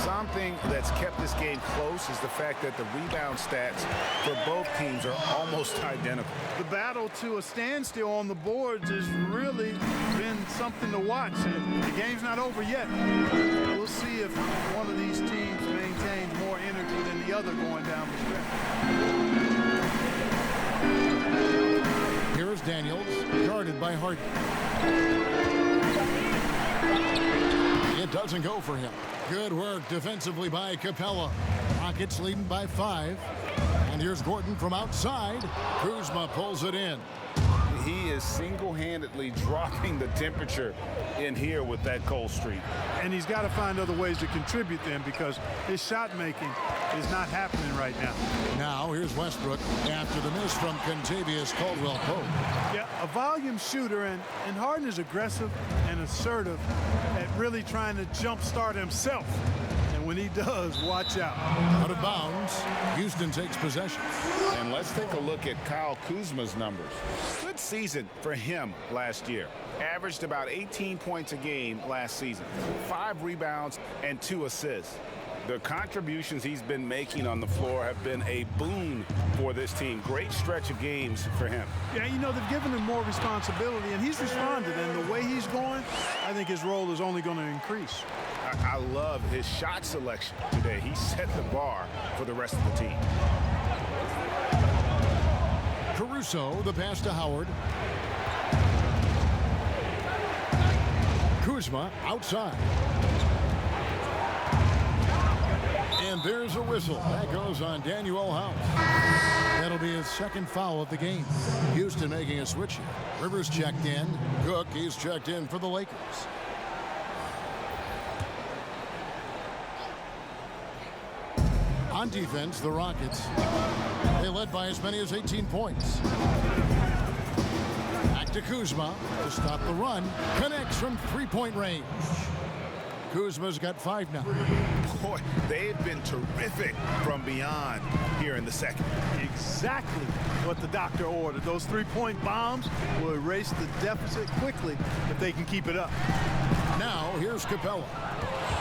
Something that's kept this game close is the fact that the rebound stats for both teams are almost identical. The battle to a standstill on the boards has really been something to watch. And the game's not over yet. We'll see if one of these teams maintains more energy than the other going down the stretch. Here is Daniels, guarded by Harden. It doesn't go for him. Good work defensively by Capella. Rockets leading by 5. And here's Gordon from outside. Kuzma pulls it in. He is single-handedly dropping the temperature in here with that cold streak. And he's got to find other ways to contribute then, because his shot making is not happening right now. Now here's Westbrook after the miss from Contavious Caldwell-Pope. Yeah, a volume shooter, and Harden is aggressive and assertive at really trying to jumpstart himself. And when he does, watch out. Out of bounds, Houston takes possession. And let's take a look at Kyle Kuzma's numbers. Good season for him last year. Averaged about 18 points a game last season. 5 rebounds and 2 assists. The contributions he's been making on the floor have been a boon for this team. Great stretch of games for him. Yeah, you know, they've given him more responsibility, and he's responded. And the way he's going, I think his role is only going to increase. I love his shot selection today. He set the bar for the rest of the team. Caruso, the pass to Howard. Kuzma outside. And there's a whistle. That goes on Daniel House. That'll be his 2nd foul of the game. Houston making a switch here. Rivers checked in. Cook, he's checked in for the Lakers. On defense, the Rockets. They led by as many as 18 points. Back to Kuzma to stop the run. Connects from 3-point range. Kuzma's got 5 now. Boy, they've been terrific from beyond here in the second. Exactly what the doctor ordered. Those 3-point bombs will erase the deficit quickly if they can keep it up. Now, here's Capella.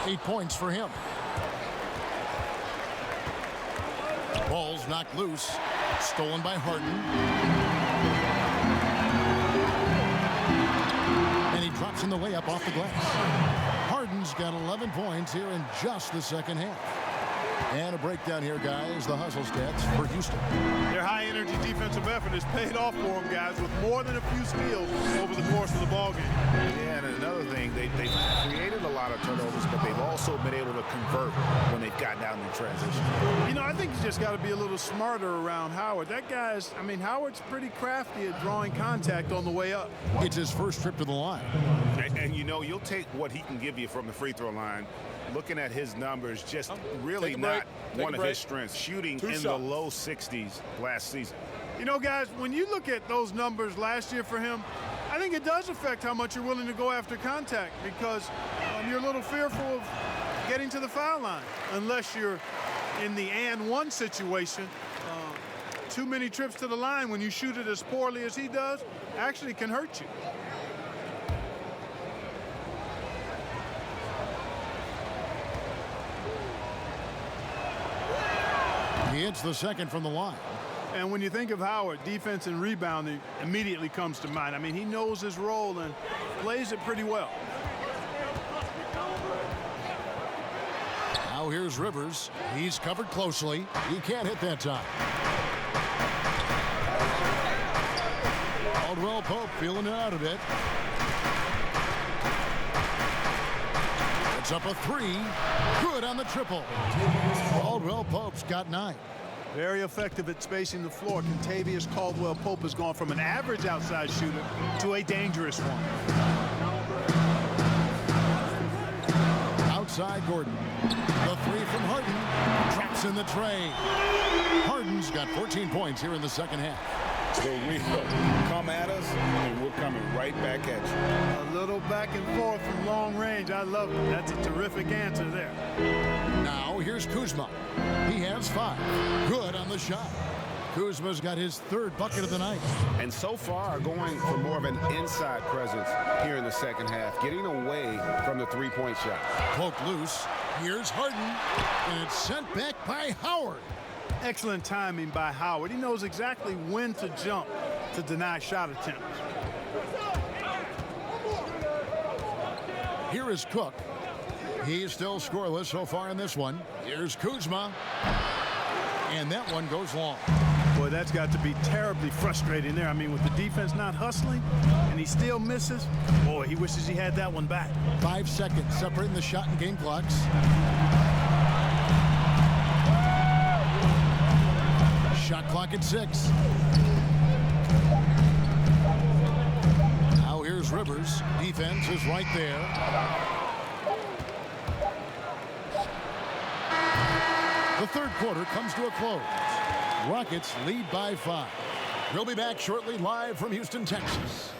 8 points for him. Ball's knocked loose. Stolen by Harden. And he drops drops in the layup off the glass. Harden's got 11 points here in just the second half. And a breakdown here, guys. The hustle stats for Houston. Their high-energy defensive effort has paid off for them, guys, with more than a few steals over the course of the ballgame. Yeah, and another thing, they've created a lot of turnovers, but they've also been able to convert when they've gotten down in transition. You know, I think you just got to be a little smarter around Howard. That guy's, I mean, Howard's pretty crafty at drawing contact on the way up. It's his first trip to the line. And you know, you'll take what he can give you from the free throw line. Looking at his numbers, just really not one of his strengths. Shooting in the low 60s last season. You know, guys, when you look at those numbers last year for him, I think it does affect how much you're willing to go after contact, because you're a little fearful of getting to the foul line unless you're in the and one situation. Too many trips to the line when you shoot it as poorly as he does actually can hurt you. He hits the second from the line. And when you think of Howard, defense and rebounding immediately comes to mind. I mean, he knows his role and plays it pretty well. Now here's Rivers. He's covered closely. He can't hit that time. Caldwell Pope feeling it out a bit. It's up a three. Good on the triple. Caldwell Pope's got 9. Very effective at spacing the floor. Kentavious Caldwell Pope has gone from an average outside shooter to a dangerous one. Outside Gordon. The three from Harden. Drops in the tray. Harden's got 14 points here in the second half. So we come at us, and we're coming right back at you. A little back and forth from long range. I love it. That's a terrific answer there. Now here's Kuzma. He has 5. Good on the shot. Kuzma's got his 3rd bucket of the night. And so far, going for more of an inside presence here in the second half, getting away from the three-point shot. Poked loose. Here's Harden, and it's sent back by Howard. Excellent timing by Howard. He knows exactly when to jump to deny shot attempts. Here is Cook. He's still scoreless so far in this one. Here's Kuzma. And that one goes long. Boy, that's got to be terribly frustrating there. I mean, with the defense not hustling and he still misses, boy, he wishes he had that one back. 5 seconds separating the shot and game clocks. Shot clock at 6. Now here's Rivers. Defense is right there. The third quarter comes to a close. Rockets lead by 5. We'll be back shortly, live from Houston, Texas.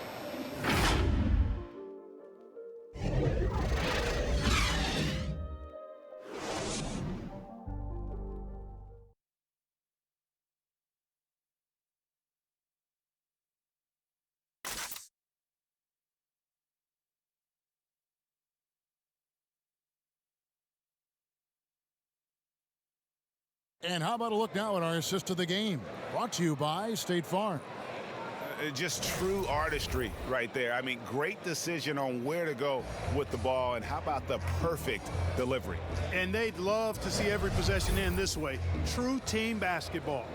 And how about a look now at our assist of the game? Brought to you by State Farm. Just true artistry right there. I mean, great decision on where to go with the ball, and how about the perfect delivery? And they'd love to see every possession end this way. True team basketball.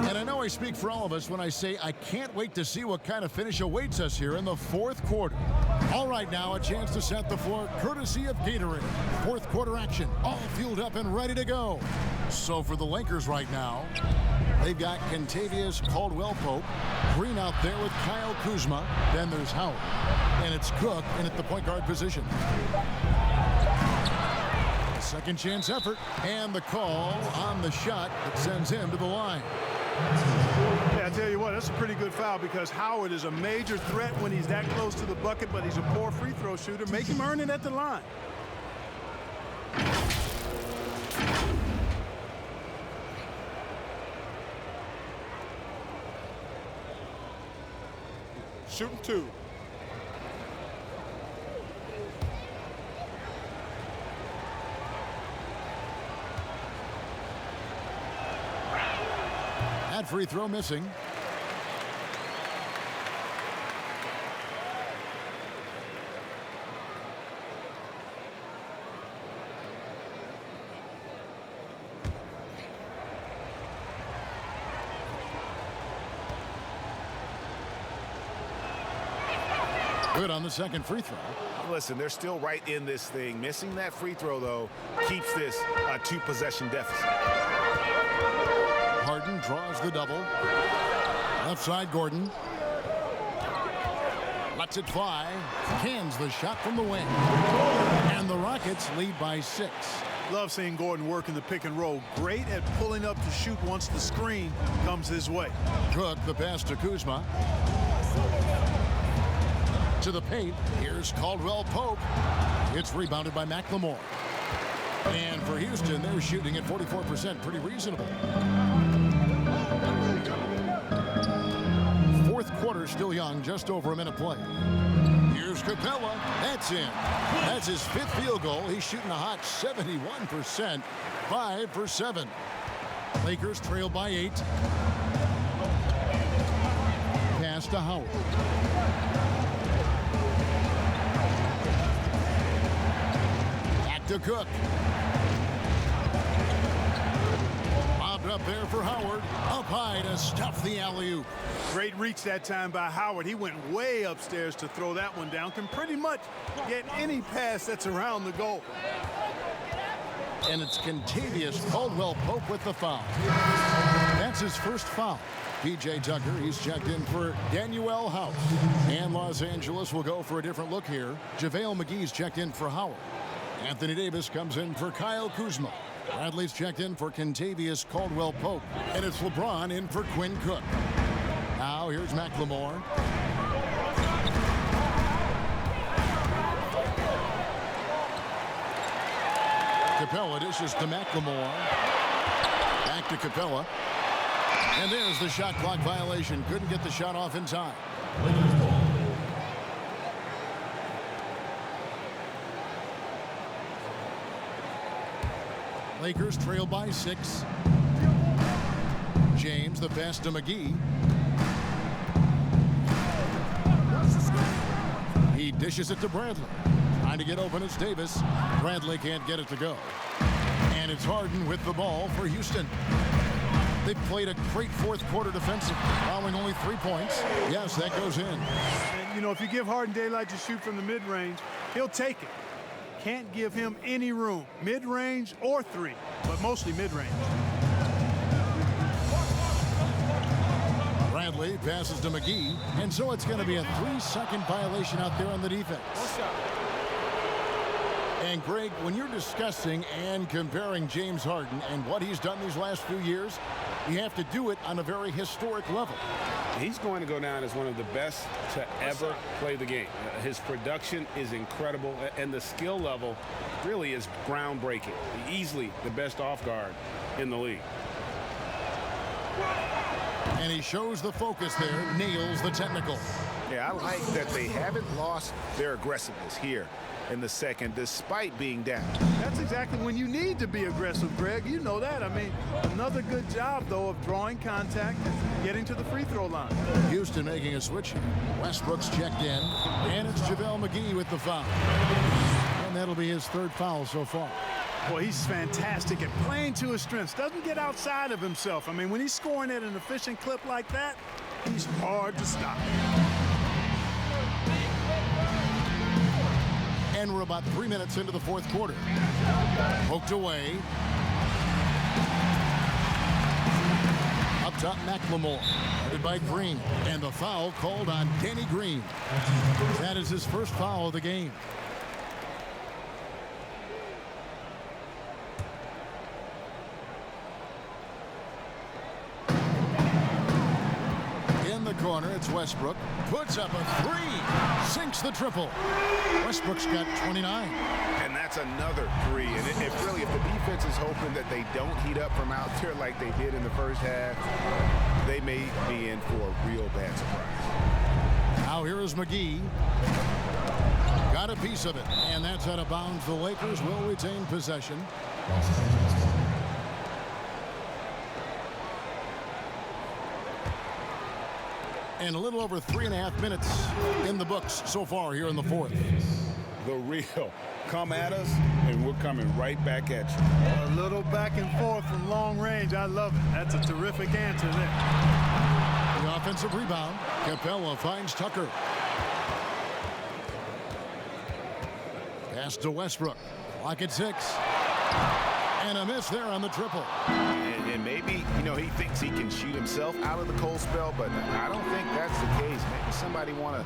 And I know I speak for all of us when I say I can't wait to see what kind of finish awaits us here in the fourth quarter. All right, now a chance to set the floor courtesy of Gatorade. Fourth quarter action, all fueled up and ready to go. So for the Lakers right now, they've got Kentavious Caldwell Pope, Green out there with Kyle Kuzma. Then there's Howard, and it's Cook in at the point guard position. Second chance effort, and the call on the shot that sends him to the line. Yeah, I tell you what, that's a pretty good foul, because Howard is a major threat when he's that close to the bucket, but he's a poor free throw shooter. Make him earn it at the line. Shooting 2. free throw missing. Good on the second free throw. Listen, they're still right in this thing. Missing that free throw, though, keeps this a two-possession deficit. Harden draws the double. Left side, Gordon. Lets it fly. Cans the shot from the wing. And the Rockets lead by 6. Love seeing Gordon work in the pick and roll. Great at pulling up to shoot once the screen comes his way. Cook the pass to Kuzma. To the paint. Here's Caldwell Pope. It's rebounded by Mclemore. And for Houston, they're shooting at 44%. Pretty reasonable. Fourth quarter still young. Just over a minute play. Here's Capella. That's in. That's his 5th field goal. He's shooting a hot 71%. 5 for 7. Lakers trail by 8. Pass to Howard. To Cook. Bobbed up there for Howard. Up high to stuff the alley-oop. Great reach that time by Howard. He went way upstairs to throw that one down. Can pretty much get any pass that's around the goal. And it's Contavious Caldwell Pope with the foul. That's his first foul. P.J. Tucker, he's checked in for Danuel House. And Los Angeles will go for a different look here. JaVale McGee's checked in for Howard. Anthony Davis comes in for Kyle Kuzma. Bradley's checked in for Contavious Caldwell Pope. And it's LeBron in for Quinn Cook. Now here's Mclemore. Capella dishes to Mclemore. Back to Capella. And there's the shot clock violation. Couldn't get the shot off in time. Lakers trail by 6. James the pass to Mcgee. He dishes it to Bradley. Trying to get open, it's Davis. Bradley can't get it to go. And it's Harden with the ball for Houston. They've played a great fourth quarter defensive, allowing only 3 points. Yes, that goes in. And, you know, if you give Harden daylight to shoot from the mid-range, he'll take it. Can't give him any room, mid-range or 3, but mostly mid-range. Bradley passes to Mcgee, and so it's going to be a 3-second violation out there on the defense. And Greg, when you're discussing and comparing James Harden and what he's done these last few years, you have to do it on a very historic level. He's going to go down as one of the best to ever play the game. His production is incredible, and the skill level really is groundbreaking. Easily the best off guard in the league. And he shows the focus there, nails the technical. Yeah, I like that they haven't lost their aggressiveness here in the second, despite being down. That's exactly when you need to be aggressive, Greg. You know that. I mean, another good job, though, of drawing contact and getting to the free throw line. Houston making a switch here. Westbrook's checked in, and it's JaVale McGee with the foul. And that'll be his 3rd foul so far. Well, he's fantastic at playing to his strengths. Doesn't get outside of himself. I mean, when he's scoring at an efficient clip like that, he's hard to stop. And we're about 3 minutes into the fourth quarter. Poked away. Up top, Mclemore. Headed by Green. And the foul called on Danny Green. That is his first foul of the game. In the corner, it's Westbrook. Puts up a 3. Sinks the triple. Westbrook's got 29. And that's another 3. And if the defense is hoping that they don't heat up from out there like they did in the first half, they may be in for a real bad surprise. Now here is Mcgee. Got a piece of it. And that's out of bounds. The Lakers will retain possession. And a little over 3.5 minutes in the books so far here in the fourth. The real. Come at us, and we're coming right back at you. A little back and forth from long range. I love it. That's a terrific answer there. The offensive rebound. Capella finds Tucker. Pass to Westbrook. Clock at 6. And a miss there on the triple. And maybe, he thinks he can shoot himself out of the cold spell, but I don't think that's the case. Maybe somebody want to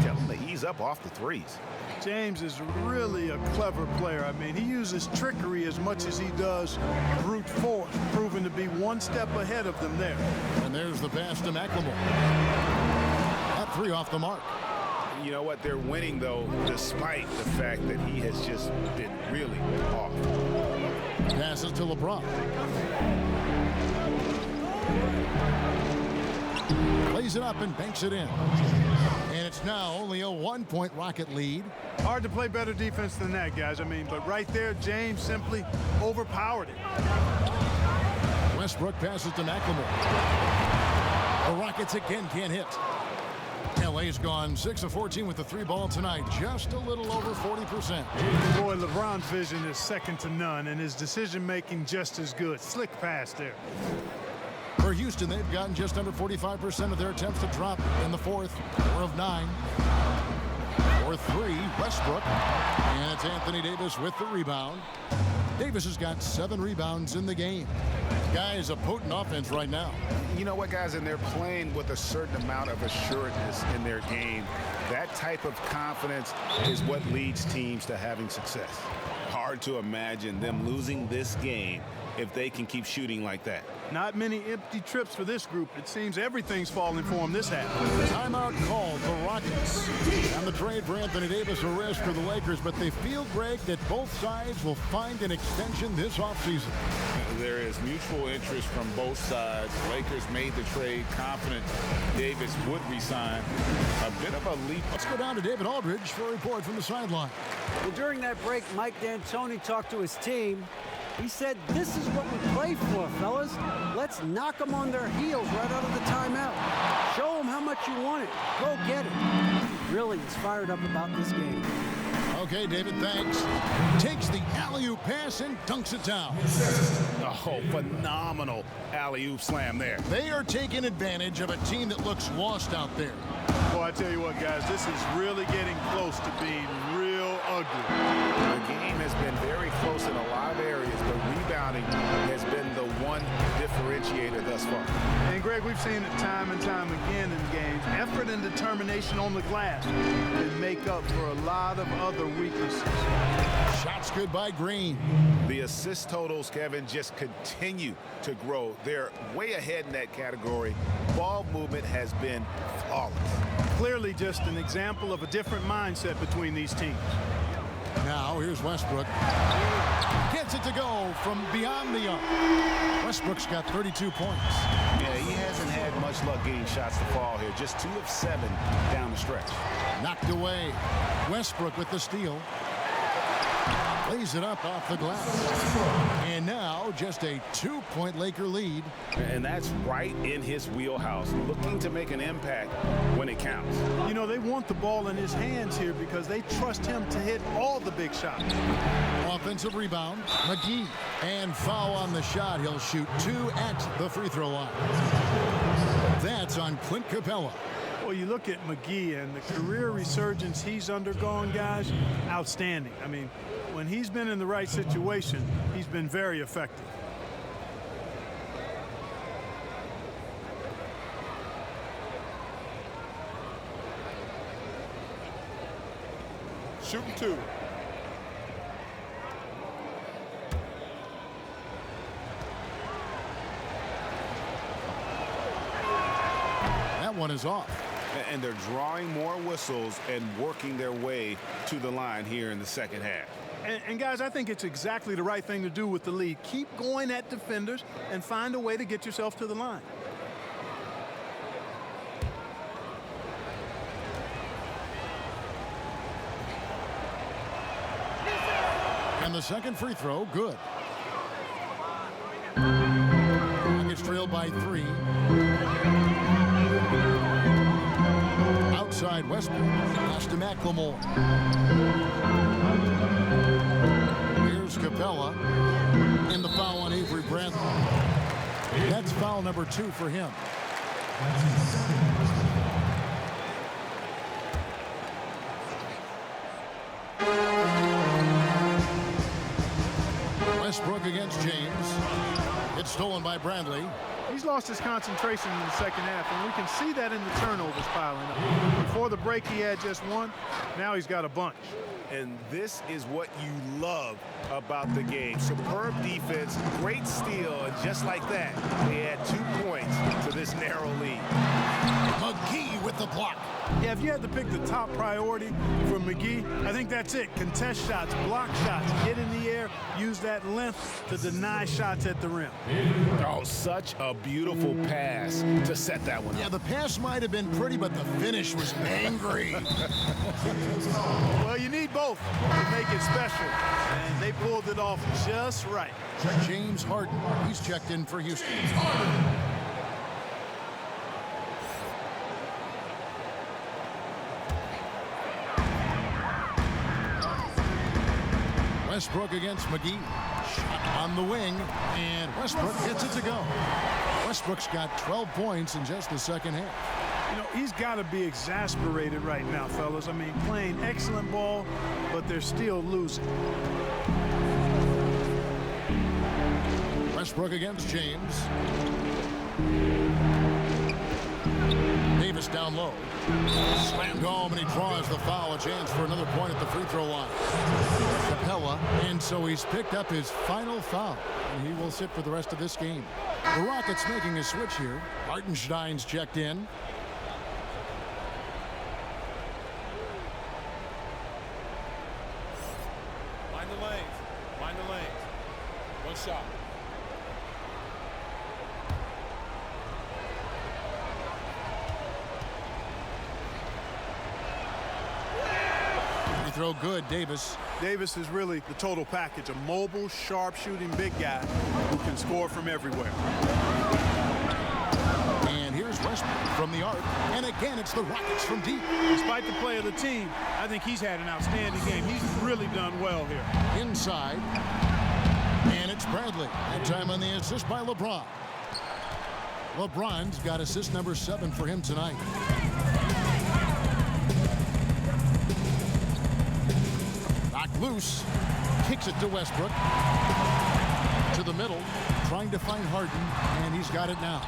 tell him to ease up off the threes. James is really a clever player. I mean, he uses trickery as much as he does brute force, proving to be one step ahead of them there. And there's the pass to Mechnimal. That 3 off the mark. You know what? They're winning, though, despite the fact that he has just been really off. Passes to LeBron. Plays it up and banks it in. And it's now only a 1-point Rocket lead. Hard to play better defense than that, guys. I mean, but right there, James simply overpowered it. Westbrook passes to Mcgee. The Rockets again can't hit. LA's gone 6 of 14 with the 3 ball tonight, just a little over 40%. Boy, LeBron's vision is second to none, and his decision-making just as good. Slick pass there. For Houston, they've gotten just under 45% of their attempts to drop in the fourth. 4 of 9. For 3, Westbrook. And it's Anthony Davis with the rebound. Davis has got 7 rebounds in the game. Guys, a potent offense right now. You know what, guys? And they're playing with a certain amount of assuredness in their game. That type of confidence is what leads teams to having success. Hard to imagine them losing this game if they can keep shooting like that. Not many empty trips for this group. It seems everything's falling for them this half. Timeout called the Rockets. And the trade for Anthony Davis a risk for the Lakers, but they feel, Greg, that both sides will find an extension this offseason. There is mutual interest from both sides. Lakers made the trade confident Davis would resign. A bit of a leap. Let's go down to David Aldridge for a report from the sideline. Well, during that break, Mike D'Antoni talked to his team. He said, "This is what we play for, fellas. Let's knock them on their heels right out of the timeout. Show them how much you want it. Go get it." He really is fired up about this game. Okay, David, thanks. Takes the alley-oop pass and dunks it down. Oh, phenomenal alley-oop slam there. They are taking advantage of a team that looks lost out there. Boy, I tell you what, guys, this is really getting close to being real ugly. The game has been very close in a lot of areas, but rebounding has been the one differentiator thus far. And, Greg, we've seen it time and time again in games. Effort and determination on the glass can make up for a lot of other weaknesses. Shots good by Green. The assist totals, Kevin, just continue to grow. They're way ahead in that category. Ball movement has been flawless. Clearly just an example of a different mindset between these teams. Now, here's Westbrook. Gets it to go from beyond the arc. Westbrook's got 32 points. Yeah, he hasn't had much luck getting shots to fall here. Just 2 of 7 down the stretch. Knocked away. Westbrook with the steal. Lays it up off the glass. And now just a 2-point Laker lead. And that's right in his wheelhouse, looking to make an impact when it counts. You know, they want the ball in his hands here because they trust him to hit all the big shots. Offensive rebound, Mcgee. And foul on the shot. He'll shoot 2 at the free throw line. That's on Clint Capella. Well, you look at Mcgee and the career resurgence he's undergone, guys, outstanding. I mean, when he's been in the right situation, he's been very effective. Shooting 2. That one is off. And they're drawing more whistles and working their way to the line here in the second half. And guys, I think it's exactly the right thing to do with the lead. Keep going at defenders and find a way to get yourself to the line. And the second free throw, good. Gets trailed by 3. side, Westbrook. Pass to Mechnimal. Here's Capella. And the foul on Avery Bradley. That's foul number 2 for him. Westbrook against James. It's stolen by Bradley. He's lost his concentration in the second half, and we can see that in the turnovers piling up. Before the break, he had just one. Now he's got a bunch. And this is what you love about the game. Superb defense, great steal, and just like that, they add 2 points to this narrow lead. Mcgee with the block. Yeah, if you had to pick the top priority for Mcgee, I think that's it. Contest shots, block shots, get in the air, use that length to deny shots at the rim. Oh, such a beautiful pass to set that one up. Yeah, the pass might have been pretty, but the finish was angry. Well, you need both to make it special, and they pulled it off just right. James Harden, he's checked in for Houston. Westbrook against Mcgee. Shot on the wing, and Westbrook gets it to go. Westbrook's got 12 points in just the second half. You know, he's got to be exasperated right now, fellas. I mean, playing excellent ball, but they're still losing. Westbrook against James. Davis down low. Slammed home, and he draws the foul. A chance for another point at the free throw line. Capella, and so he's picked up his final foul, and he will sit for the rest of this game. The Rockets making a switch here. Hartenstein's checked in. Mind the lanes. Mind the lanes. One shot. Throw good, Davis. Davis is really the total package, a mobile, sharp-shooting big guy who can score from everywhere. And here's Westbrook from the arc, and again it's the Rockets from deep. Despite the play of the team, I think he's had an outstanding game. He's really done well here. Inside, and it's Bradley. That time on the assist by LeBron. LeBron's got assist number 7 for him tonight. Loose, kicks it to Westbrook, to the middle, trying to find Harden, and he's got it now.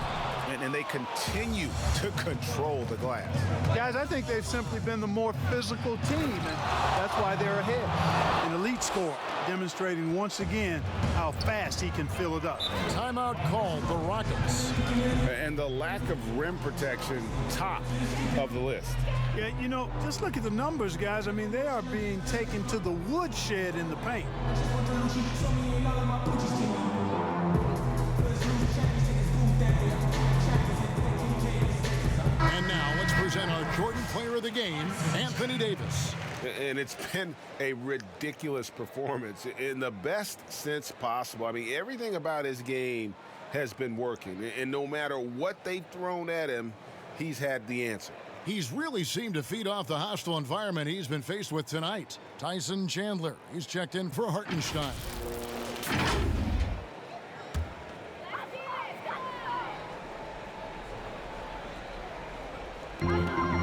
And they continue to control the glass. Guys, I think they've simply been the more physical team, and that's why they're ahead. An elite score, demonstrating once again how fast he can fill it up. Timeout called, the Rockets. And the lack of rim protection, top of the list. Yeah, you know, just look at the numbers, guys. I mean, they are being taken to the woodshed in the paint. And now let's present our Jordan Player of the Game, Anthony Davis. And it's been a ridiculous performance in the best sense possible. I mean, everything about his game has been working. And no matter what they've thrown at him, he's had the answer. He's really seemed to feed off the hostile environment he's been faced with tonight. Tyson Chandler, he's checked in for Hartenstein.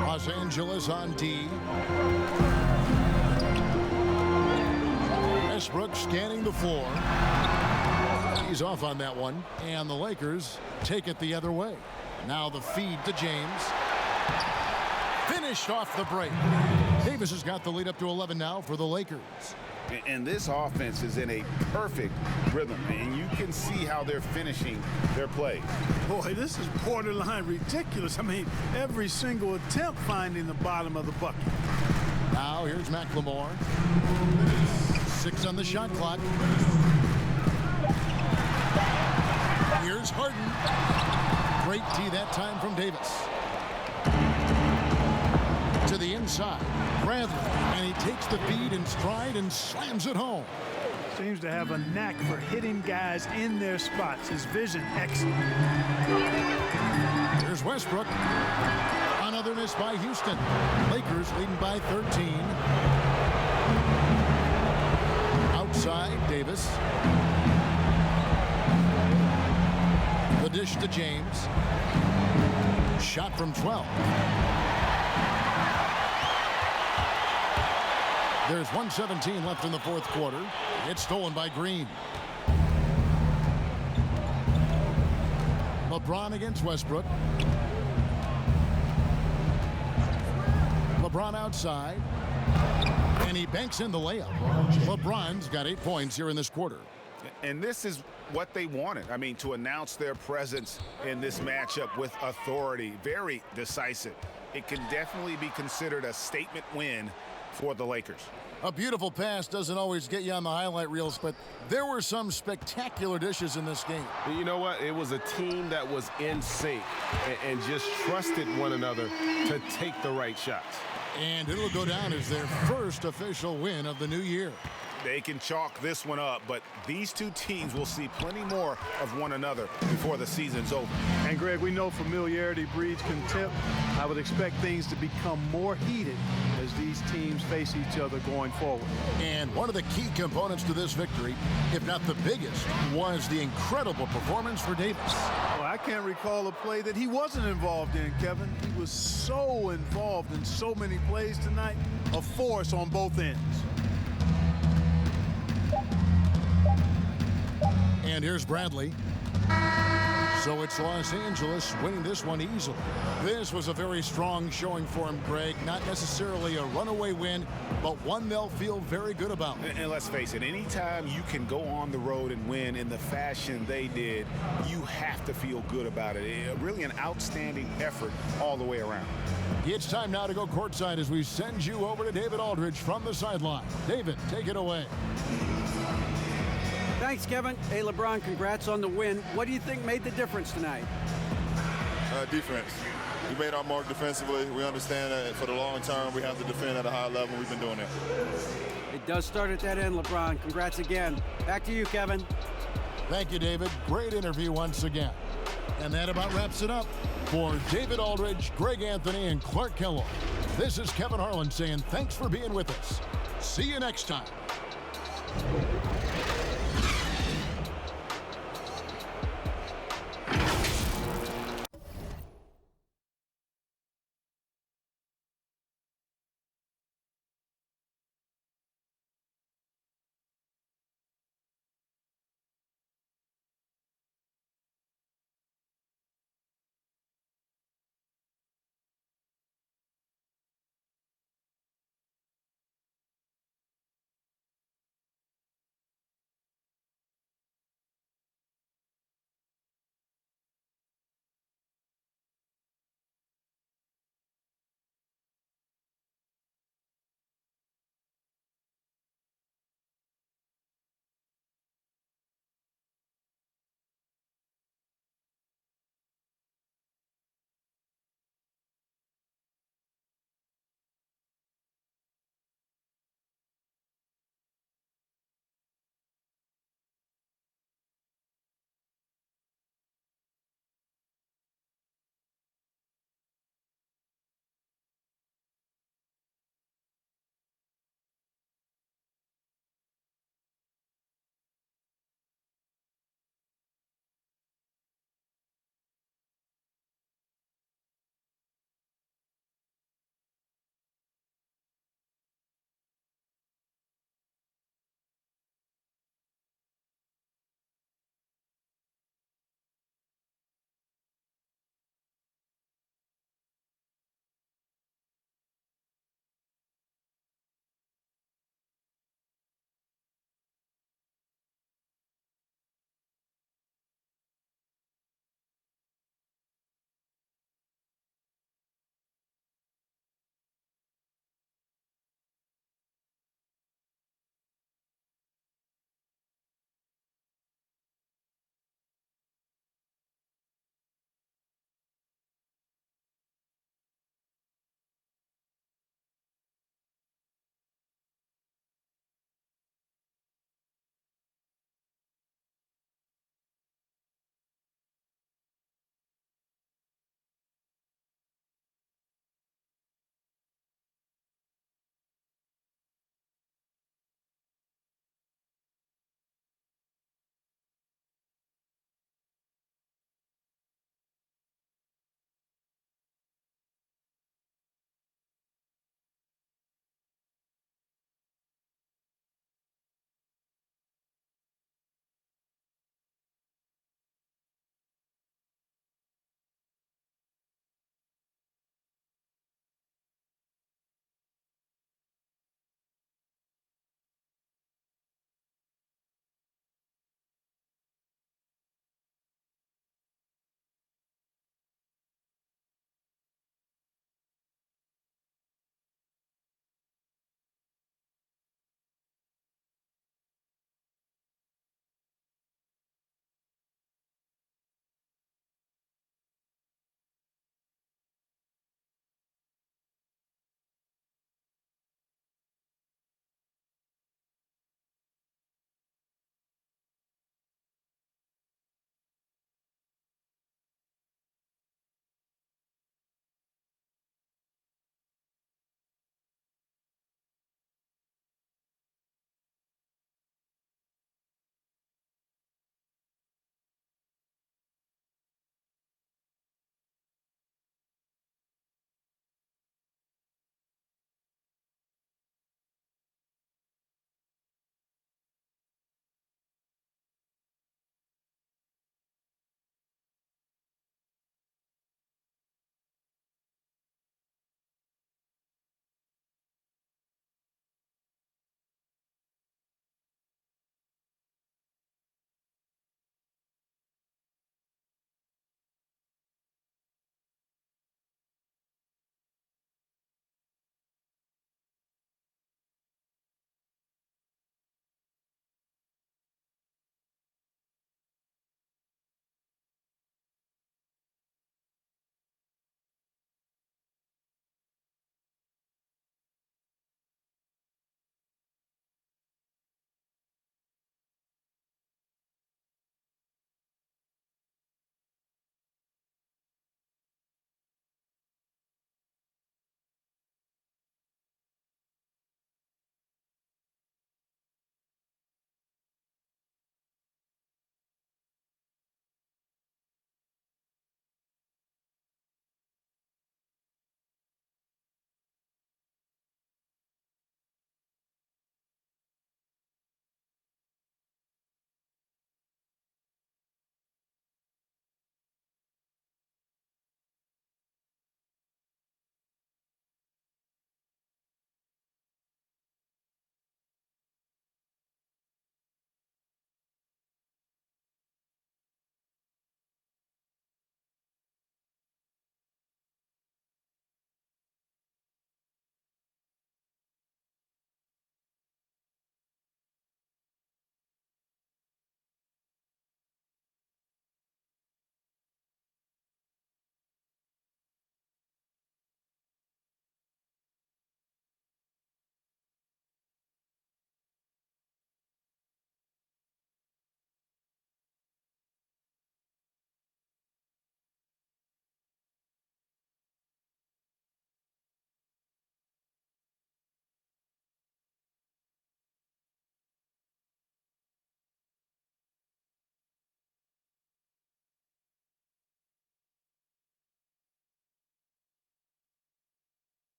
Los Angeles on D. Westbrook scanning the floor. He's off on that one. And the Lakers take it the other way. Now the feed to James. Finished off the break. Davis has got the lead up to 11 now for the Lakers. And this offense is in a perfect rhythm, and you can see how they're finishing their play. Boy, this is borderline ridiculous. I mean, every single attempt finding the bottom of the bucket. Now here's Mclemore. 6 on the shot clock. Here's Harden. Great tee that time from Davis. To the inside, Bradley, and he takes the feed in stride and slams it home. Seems to have a knack for hitting guys in their spots. His vision excellent. Here's Westbrook. Another Another miss by Houston. Lakers leading by 13. Outside, Davis. The dish to James. Shot from 12. There's 1:17 left in the fourth quarter. It's stolen by Green. LeBron against Westbrook. LeBron outside. And he banks in the layup. LeBron's got 8 points here in this quarter. And this is what they wanted. I mean, to announce their presence in this matchup with authority. Very decisive. It can definitely be considered a statement win for the Lakers. A beautiful pass doesn't always get you on the highlight reels, but there were some spectacular dishes in this game. You know what? It was a team that was in sync and just trusted one another to take the right shots. And it'll go down as their first official win of the new year. They can chalk this one up, but these two teams will see plenty more of one another before the season's over. And Greg, we know familiarity breeds contempt. I would expect things to become more heated as these teams face each other going forward. And one of the key components to this victory, if not the biggest, was the incredible performance for Davis. Well, I can't recall a play that he wasn't involved in, Kevin. He was so involved in so many plays tonight, a force on both ends. And here's Bradley. So it's Los Angeles winning this one easily. This was a very strong showing for him, Greg. Not necessarily a runaway win, but one they'll feel very good about. And let's face it, anytime you can go on the road and win in the fashion they did, you have to feel good about it. Really an outstanding effort all the way around. It's time now to go courtside as we send you over to David Aldridge from the sideline. David, take it away. Thanks, Kevin. Hey, LeBron, congrats on the win. What do you think made the difference tonight? Defense. We made our mark defensively. We understand that for the long term, we have to defend at a high level. We've been doing it. It does start at that end, LeBron. Congrats again. Back to you, Kevin. Thank you, David. Great interview once again. And that about wraps it up. For David Aldridge, Greg Anthony, and Clark Kellogg, this is Kevin Harlan saying thanks for being with us. See you next time.